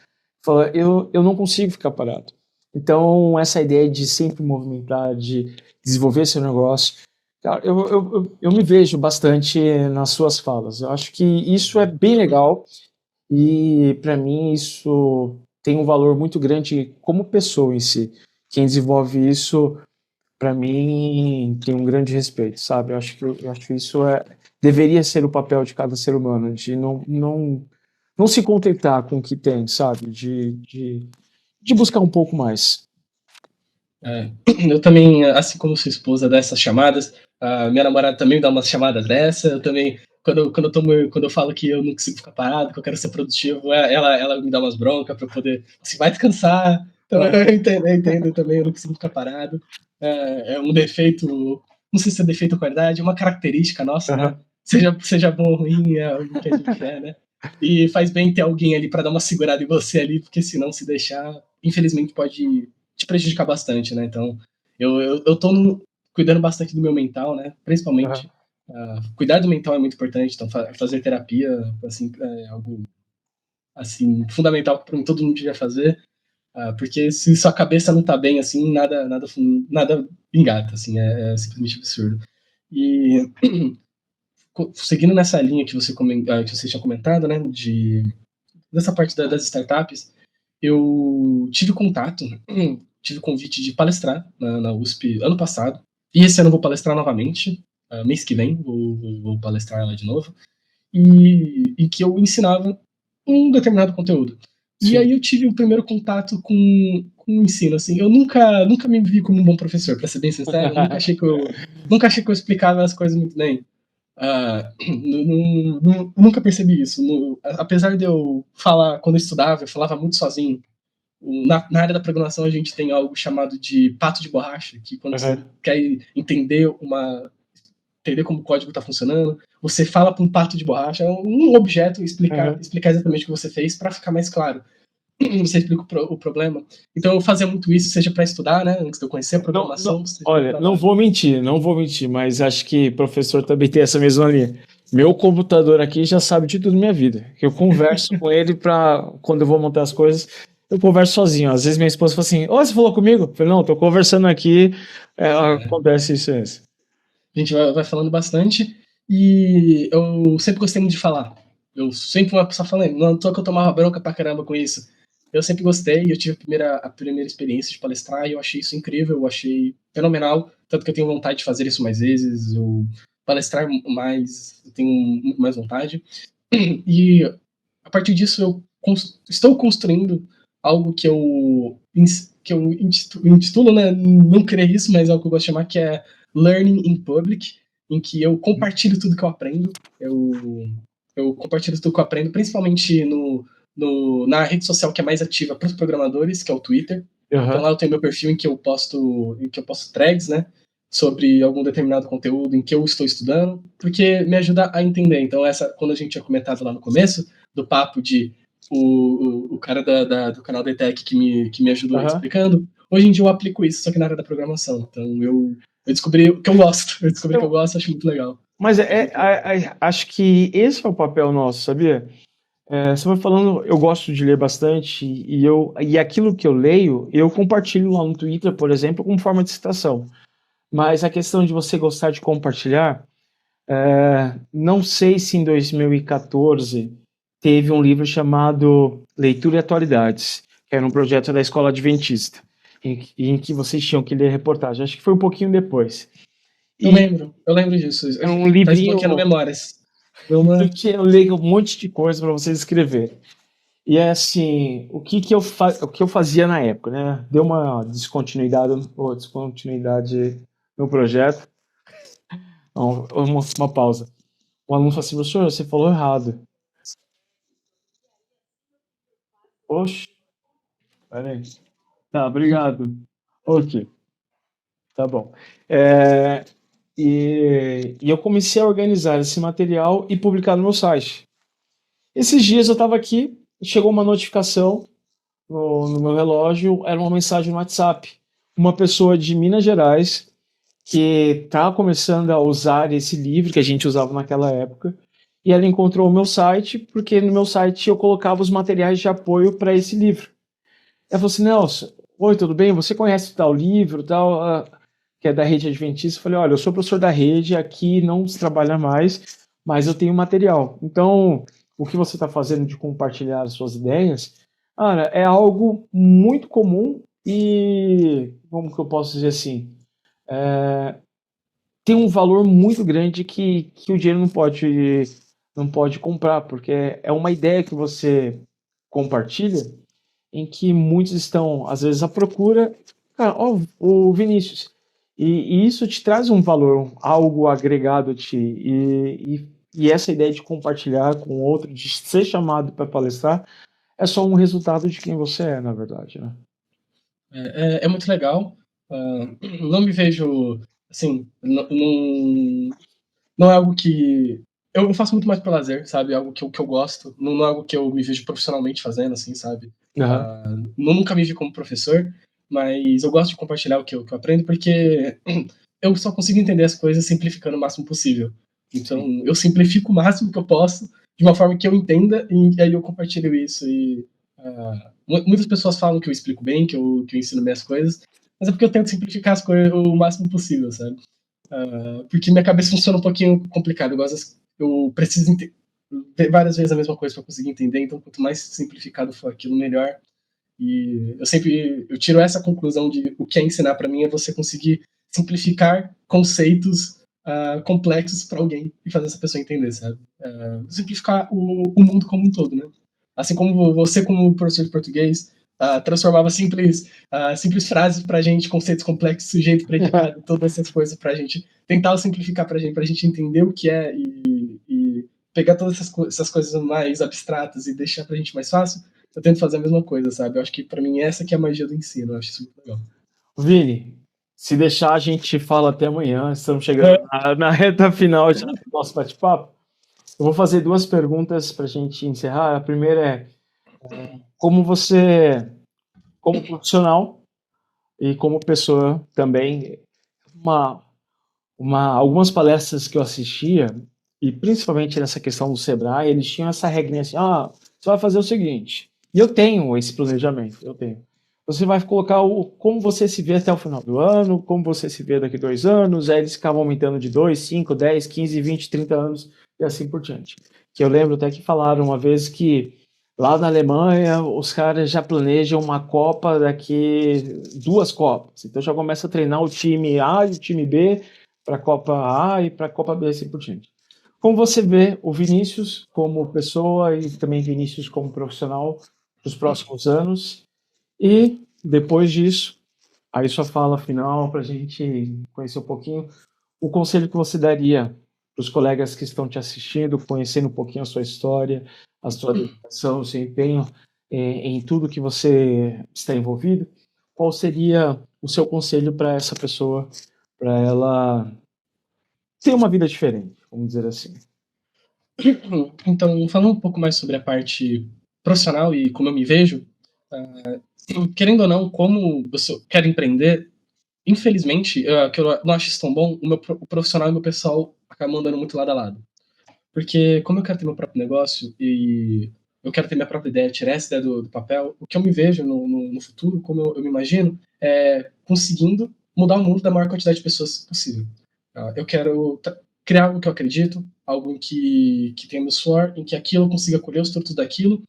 Fala, eu não consigo ficar parado. Então, essa ideia de sempre movimentar, de desenvolver seu negócio, cara, eu me vejo bastante nas suas falas. Eu acho que isso é bem legal e, para mim, isso tem um valor muito grande como pessoa em si. Quem desenvolve isso, para mim, tem um grande respeito, sabe? Eu acho que isso deveria ser o papel de cada ser humano, de não se contentar com o que tem, sabe? De buscar um pouco mais. É, eu também, assim como sua esposa dá essas chamadas, a minha namorada também dá umas chamadas dessa. Eu também, quando eu falo que eu não consigo ficar parado, que eu quero ser produtivo, ela me dá umas broncas para poder, assim, vai descansar. Então eu entendo também, eu não consigo ficar parado. É um defeito, não sei se é defeito ou qualidade, é uma característica nossa, né? Aham, Seja bom ou ruim, é algo que a gente é, né? E faz bem ter alguém ali para dar uma segurada em você ali, porque senão se deixar, infelizmente pode te prejudicar bastante, né? Então, eu tô cuidando bastante do meu mental, né? aham. Principalmente. Cuidar do mental é muito importante, então fazer terapia, assim, é algo assim fundamental para todo mundo devia fazer, porque se sua cabeça não tá bem, assim, nada engata, assim, é simplesmente absurdo. E seguindo nessa linha que você tinha comentado, né, dessa parte das startups, eu tive contato, tive convite de palestrar na USP ano passado, e esse ano eu vou palestrar novamente, mês que vem vou palestrar lá de novo, e que eu ensinava um determinado conteúdo. E Sim. aí eu tive o primeiro contato com o ensino, assim, eu nunca me vi como um bom professor, para ser bem sincero, eu nunca achei que eu explicava as coisas muito bem. Nunca percebi isso. Apesar de eu falar, quando eu estudava, eu falava muito sozinho. Na área da programação a gente tem algo chamado de pato de borracha, que quando você Aham, quer entender como o código está funcionando, você fala para um pato de borracha, um objeto, aham. explicar exatamente o que você fez para ficar mais claro. Você explica o problema. Então eu fazia muito isso, seja para estudar, né, antes de eu conhecer a Não, não, programação, seja para o olha, trabalho. não vou mentir, mas acho que professor também tem essa mesma linha. Meu computador aqui já sabe de tudo na minha vida. Eu converso com ele para quando eu vou montar as coisas, eu converso sozinho. Às vezes minha esposa fala assim: "Ô, você falou comigo?" Eu falei: "Não, tô conversando aqui." Acontece isso e isso. A gente vai falando bastante e eu sempre gostei muito de falar. Eu sempre fui uma pessoa falando, não tô que eu tomava bronca pra caramba com isso. Eu sempre gostei, eu tive a primeira experiência de palestrar e eu achei isso incrível, eu achei fenomenal. tanto que eu tenho vontade de fazer isso mais vezes, ou palestrar mais, eu tenho muito mais vontade. E a partir disso eu estou construindo algo que eu intitulo, né, não criei isso, mas é algo que eu gosto de chamar, que é Learning in Public, em que eu compartilho tudo que eu aprendo, eu compartilho tudo que eu aprendo, principalmente na rede social que é mais ativa para os programadores, que é o Twitter. Então lá eu tenho meu perfil em que eu posto threads, né, sobre algum determinado conteúdo em que eu estou estudando, porque me ajuda a entender. Então quando a gente tinha comentado lá no começo do papo de o cara do canal da ETEC que me ajudou explicando, hoje em dia eu aplico isso, só que na área da programação. Então eu descobri o que eu gosto, que eu gosto, acho muito legal. Mas acho que esse é o papel nosso, sabia? Você vai falando, eu gosto de ler bastante e aquilo que eu leio, eu compartilho lá no Twitter, por exemplo, como forma de citação. Mas a questão de você gostar de compartilhar, não sei se em 2014 teve um livro chamado Leitura e Atualidades, que era um projeto da Escola Adventista, em que vocês tinham que ler reportagem. Acho que foi um pouquinho depois. Eu lembro disso. É um livrinho. Tá desbloqueando memórias. Eu leio um monte de coisa para vocês escreverem. E é assim, o que eu fazia na época, né? Deu uma descontinuidade no projeto. Uma pausa. O aluno falou assim, professor, você falou errado. Oxe. Peraí. Tá, obrigado. Ok. Tá bom. E eu comecei a organizar esse material e publicar no meu site. Esses dias eu estava aqui, chegou uma notificação no meu relógio, era uma mensagem no WhatsApp. Uma pessoa de Minas Gerais que está começando a usar esse livro que a gente usava naquela época, e ela encontrou o meu site, porque no meu site eu colocava os materiais de apoio para esse livro. Ela falou assim, Nelson, oi, tudo bem? Você conhece tal livro, tal, que é da Rede Adventista? Eu falei, olha, eu sou professor da rede, aqui não se trabalha mais, mas eu tenho material. Então, o que você está fazendo de compartilhar as suas ideias, cara, é algo muito comum e, como que eu posso dizer assim, tem um valor muito grande que o dinheiro não pode comprar, porque é uma ideia que você compartilha em que muitos estão, às vezes, à procura. Cara, ó, o Vinícius, e isso te traz um valor, algo agregado a ti, e essa ideia de compartilhar com outro, de ser chamado para palestrar, é só um resultado de quem você é, na verdade, né? É muito legal. Não me vejo, assim, não é algo que... Eu faço muito mais por lazer, sabe? É algo que eu gosto. Não é algo que eu me vejo profissionalmente fazendo, assim, sabe? Nunca me vi como professor, mas eu gosto de compartilhar o que eu aprendo, porque eu só consigo entender as coisas simplificando o máximo possível. Então, eu simplifico o máximo que eu posso, de uma forma que eu entenda, e aí eu compartilho isso. E muitas pessoas falam que eu explico bem, que eu ensino bem as coisas, mas é porque eu tento simplificar as coisas o máximo possível, sabe? Porque minha cabeça funciona um pouquinho complicado. Eu preciso ver várias vezes a mesma coisa para conseguir entender, então quanto mais simplificado for aquilo, melhor. E eu tiro essa conclusão de o que é ensinar para mim é você conseguir simplificar conceitos complexos para alguém e fazer essa pessoa entender, sabe? Simplificar o mundo como um todo, né? Assim como você, como professor de português, transformava simples frases pra gente, conceitos complexos, sujeito, predicado, todas essas coisas pra gente, tentar simplificar pra gente entender o que é e pegar todas essas coisas mais abstratas e deixar pra gente mais fácil. Eu tento fazer a mesma coisa, sabe? Eu acho que pra mim essa que é a magia do ensino, eu acho isso muito legal. Vini, se deixar a gente fala até amanhã, estamos chegando na reta final já do nosso bate-papo. Eu vou fazer duas perguntas para a gente encerrar. A primeira é como você, como profissional e como pessoa também, algumas palestras que eu assistia, e principalmente nessa questão do Sebrae, eles tinham essa regrinha assim, você vai fazer o seguinte, e eu tenho esse planejamento, Você vai colocar como você se vê até o final do ano, como você se vê daqui a 2 anos, aí eles ficavam aumentando de 2, 5, 10, 15, 20, 30 anos, e assim por diante. Que eu lembro até que falaram uma vez que Lá na Alemanha, os caras já planejam uma Copa daqui 2 Copas. Então já começa a treinar o time A e o time B para a Copa A e para a Copa B, assim por diante. Como você vê o Vinícius como pessoa e também Vinícius como profissional nos próximos anos? E depois disso, aí sua fala final para a gente conhecer um pouquinho o conselho que você daria para os colegas que estão te assistindo, conhecendo um pouquinho a sua história, a sua dedicação, o seu empenho em tudo que você está envolvido, qual seria o seu conselho para essa pessoa, para ela ter uma vida diferente, vamos dizer assim? Então, falando um pouco mais sobre a parte profissional e como eu me vejo, querendo ou não, como eu quero empreender, infelizmente, que eu não acho isso tão bom, o profissional e o meu pessoal acabam andando muito lado a lado. Porque como eu quero ter meu próprio negócio e eu quero ter minha própria ideia, tirar essa ideia do papel, o que eu me vejo no futuro, como eu me imagino, é conseguindo mudar o mundo da maior quantidade de pessoas possível. Eu quero criar algo que eu acredito, algo em que tenha meu suor, em que aquilo eu consiga colher os frutos daquilo,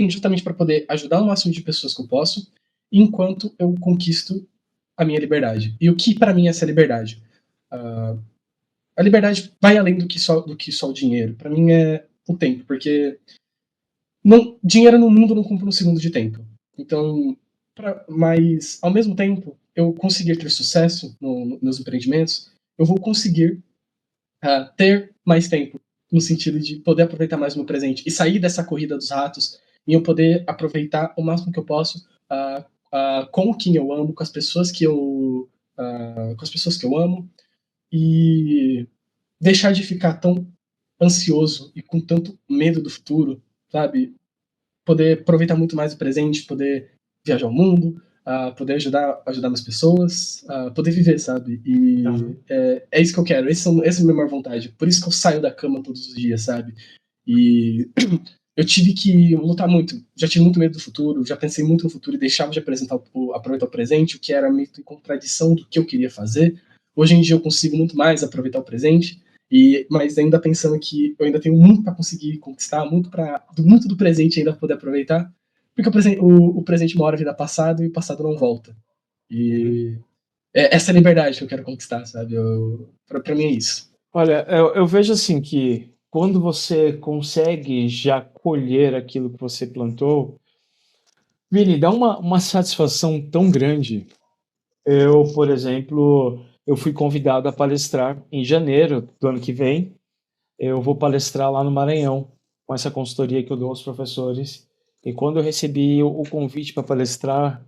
justamente para poder ajudar o máximo de pessoas que eu posso, enquanto eu conquisto a minha liberdade. E o que para mim é essa liberdade? Uh, a liberdade vai além do que só o dinheiro. Para mim é o tempo, porque dinheiro no mundo não compra um segundo de tempo. Então, mas ao mesmo tempo, eu conseguir ter sucesso nos meus empreendimentos, eu vou conseguir ter mais tempo, no sentido de poder aproveitar mais o meu presente e sair dessa corrida dos ratos e eu poder aproveitar o máximo que eu posso com quem eu amo, com as pessoas que eu amo e deixar de ficar tão ansioso e com tanto medo do futuro, sabe? Poder aproveitar muito mais o presente, poder viajar ao mundo, poder ajudar mais pessoas, poder viver, sabe? E Uhum. é isso que eu quero, essa é a minha maior vontade. Por isso que eu saio da cama todos os dias, sabe? E eu tive que lutar muito. Já tive muito medo do futuro, já pensei muito no futuro e deixava de aproveitar o presente, o que era meio em contradição do que eu queria fazer. Hoje em dia eu consigo muito mais aproveitar o presente, mas ainda pensando que eu ainda tenho muito para conseguir conquistar, muito do presente ainda poder aproveitar, porque o presente uma hora vira passado e o passado não volta. E essa é a liberdade que eu quero conquistar, sabe? Pra mim é isso. Olha, eu vejo assim que quando você consegue já colher aquilo que você plantou, Vini, dá uma satisfação tão grande. Eu, por exemplo, eu fui convidado a palestrar em janeiro do ano que vem. Eu vou palestrar lá no Maranhão, com essa consultoria que eu dou aos professores. E quando eu recebi o convite para palestrar,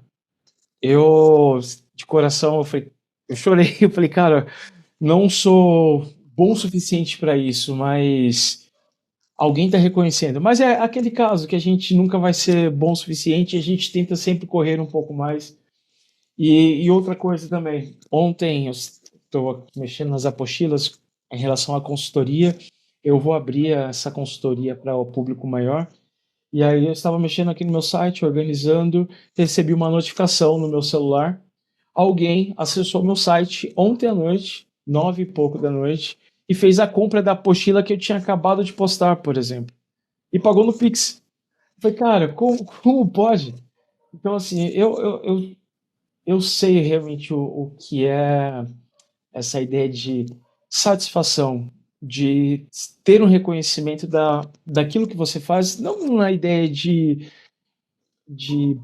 eu, de coração, eu chorei. Eu falei, cara, não sou bom o suficiente para isso, mas alguém está reconhecendo. Mas é aquele caso que a gente nunca vai ser bom o suficiente, a gente tenta sempre correr um pouco mais. E outra coisa também, ontem eu estou mexendo nas apostilas em relação à consultoria, eu vou abrir essa consultoria para o público maior, e aí eu estava mexendo aqui no meu site, organizando, recebi uma notificação no meu celular, alguém acessou meu site ontem à noite, 9 e pouco da noite, e fez a compra da apostila que eu tinha acabado de postar, por exemplo, e pagou no Pix. Eu falei, cara, como pode? Então, assim, eu sei realmente o que é essa ideia de satisfação, de ter um reconhecimento daquilo que você faz, não na ideia de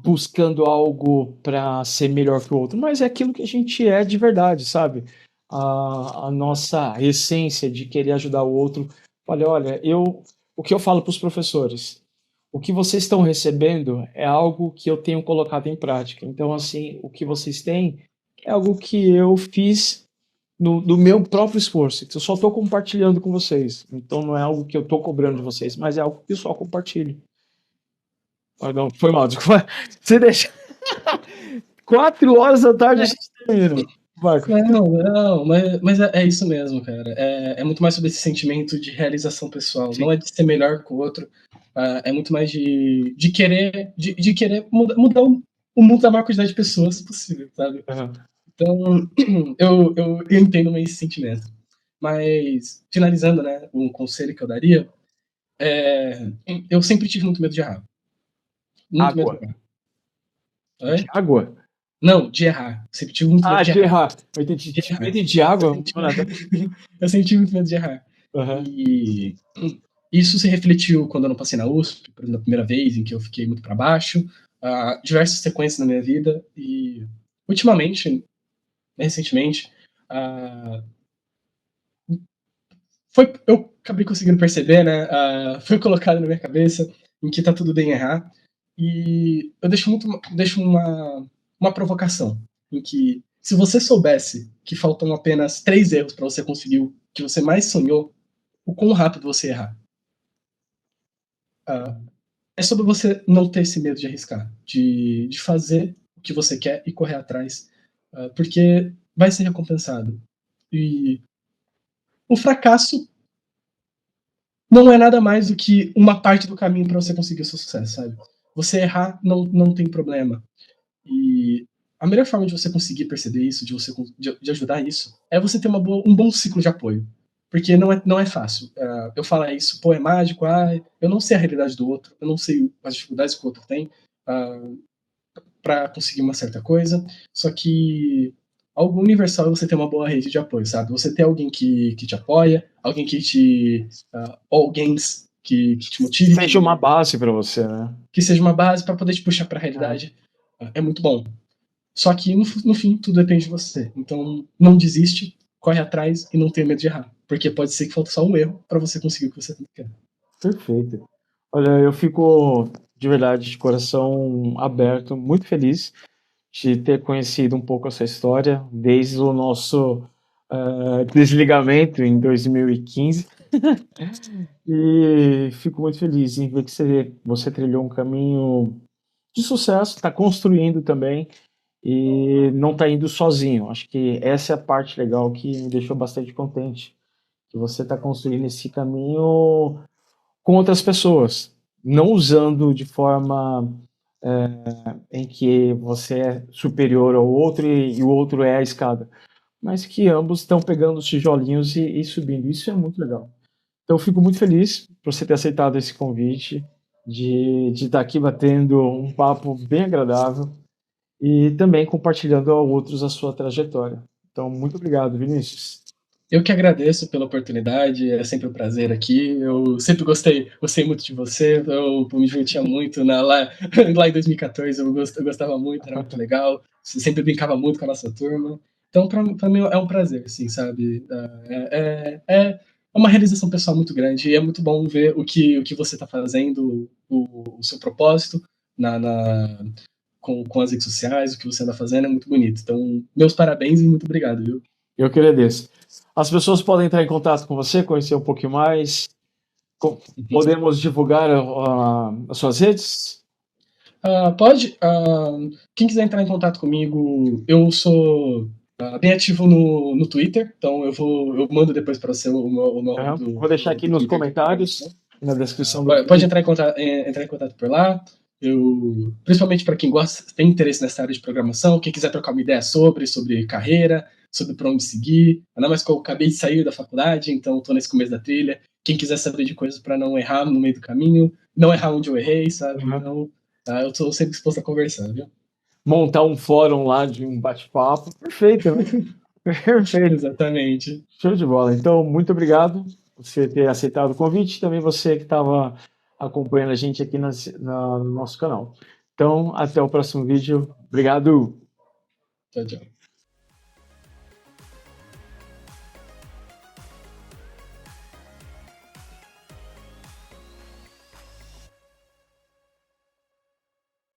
buscando algo para ser melhor que o outro, mas é aquilo que a gente é de verdade, sabe? A nossa essência de querer ajudar o outro. Olha, o que eu falo para os professores, o que vocês estão recebendo é algo que eu tenho colocado em prática. Então, assim, o que vocês têm é algo que eu fiz do meu próprio esforço. Eu só estou compartilhando com vocês. Então, não é algo que eu estou cobrando de vocês, mas é algo que eu só compartilho. Ah, não, foi mal, desculpa. Você deixa. 4 horas da tarde a gente termina. Marco. Não, mas é isso mesmo, cara. É muito mais sobre esse sentimento de realização pessoal. Sim. Não é de ser melhor que o outro. É muito mais de querer, de querer mudar o mundo da maior quantidade de pessoas possível, sabe? Uhum. Então, eu entendo esse sentimento. Mas, finalizando, né, um conselho que eu daria, eu sempre tive muito medo de errar. Muito medo Água. de errar. De Oi? água? Não, de errar. Sempre tive muito medo Ah, de de errar. errar. Eu entendi. De Tinha errar. medo de Eu água? sempre tive, Mano, eu sempre tive muito medo de errar. aham. E isso se refletiu quando eu não passei na USP, na primeira vez, em que eu fiquei muito para baixo, diversas sequências na minha vida, e ultimamente, recentemente, eu acabei conseguindo perceber, né? Foi colocado na minha cabeça em que tá tudo bem errar, e eu deixo uma provocação, em que se você soubesse que faltam apenas 3 erros para você conseguir o que você mais sonhou, o quão rápido você errar? Ah, É sobre você não ter esse medo de arriscar, de fazer o que você quer e correr atrás, porque vai ser recompensado. E o fracasso não é nada mais do que uma parte do caminho para você conseguir o seu sucesso, sabe? Você errar não tem problema. E a melhor forma de você conseguir perceber isso, de ajudar isso, é você ter um bom ciclo de apoio. Porque não é fácil. Eu falo isso, pô, é mágico, eu não sei a realidade do outro, eu não sei as dificuldades que o outro tem. Para conseguir uma certa coisa, só que algo universal é você ter uma boa rede de apoio, sabe? Você ter alguém que te apoia, alguém que te. Alguém que te motive, Seja uma base para você, né? que seja uma base para poder te puxar para a realidade. É muito bom. Só que no fim, tudo depende de você. Então, não desiste, corre atrás e não tenha medo de errar. Porque pode ser que falte só um erro para você conseguir o que você quer. Perfeito. Olha, eu fico de verdade, de coração aberto, muito feliz de ter conhecido um pouco a sua história, desde o nosso desligamento em 2015. E fico muito feliz em ver que você trilhou um caminho de sucesso, está construindo também e não está indo sozinho. Acho que essa é a parte legal que me deixou bastante contente, que você está construindo esse caminho com outras pessoas, não usando de forma em que você é superior ao outro e o outro é a escada, mas que ambos estão pegando os tijolinhos e subindo. Isso é muito legal. Então, eu fico muito feliz por você ter aceitado esse convite, de estar aqui batendo um papo bem agradável e também compartilhando a outros a sua trajetória. Então, muito obrigado, Vinícius. Eu que agradeço pela oportunidade, é sempre um prazer aqui. Eu sempre gostei muito de você. Eu me divertia muito lá em 2014. Eu gostava muito, era muito legal. Você sempre brincava muito com a nossa turma. Então, para mim é um prazer, assim, sabe? É uma realização pessoal muito grande e é muito bom ver o que você está fazendo, o seu propósito com as redes sociais, o que você anda fazendo é muito bonito. Então, meus parabéns e muito obrigado, viu? Eu que agradeço. As pessoas podem entrar em contato com você, conhecer um pouquinho mais. Podemos divulgar as suas redes? Pode. Quem quiser entrar em contato comigo, eu sou bem ativo no Twitter, então eu mando depois para você o nome Vou deixar aqui do nos Twitter. comentários, na descrição do Pode vídeo. entrar em contato por lá. Principalmente para quem tem interesse nessa área de programação, quem quiser trocar uma ideia sobre carreira, sobre para onde seguir. Ainda mais que eu acabei de sair da faculdade, então estou nesse começo da trilha. Quem quiser saber de coisas para não errar no meio do caminho, não errar onde eu errei, sabe? Então, eu estou sempre disposto a conversar, viu? Montar um fórum lá de um bate-papo. Perfeito, né? Perfeito. Exatamente. Show de bola. Então, muito obrigado por você ter aceitado o convite. Também você que estava acompanhando a gente aqui no nosso canal. Então, até o próximo vídeo. Obrigado. Tchau, tchau.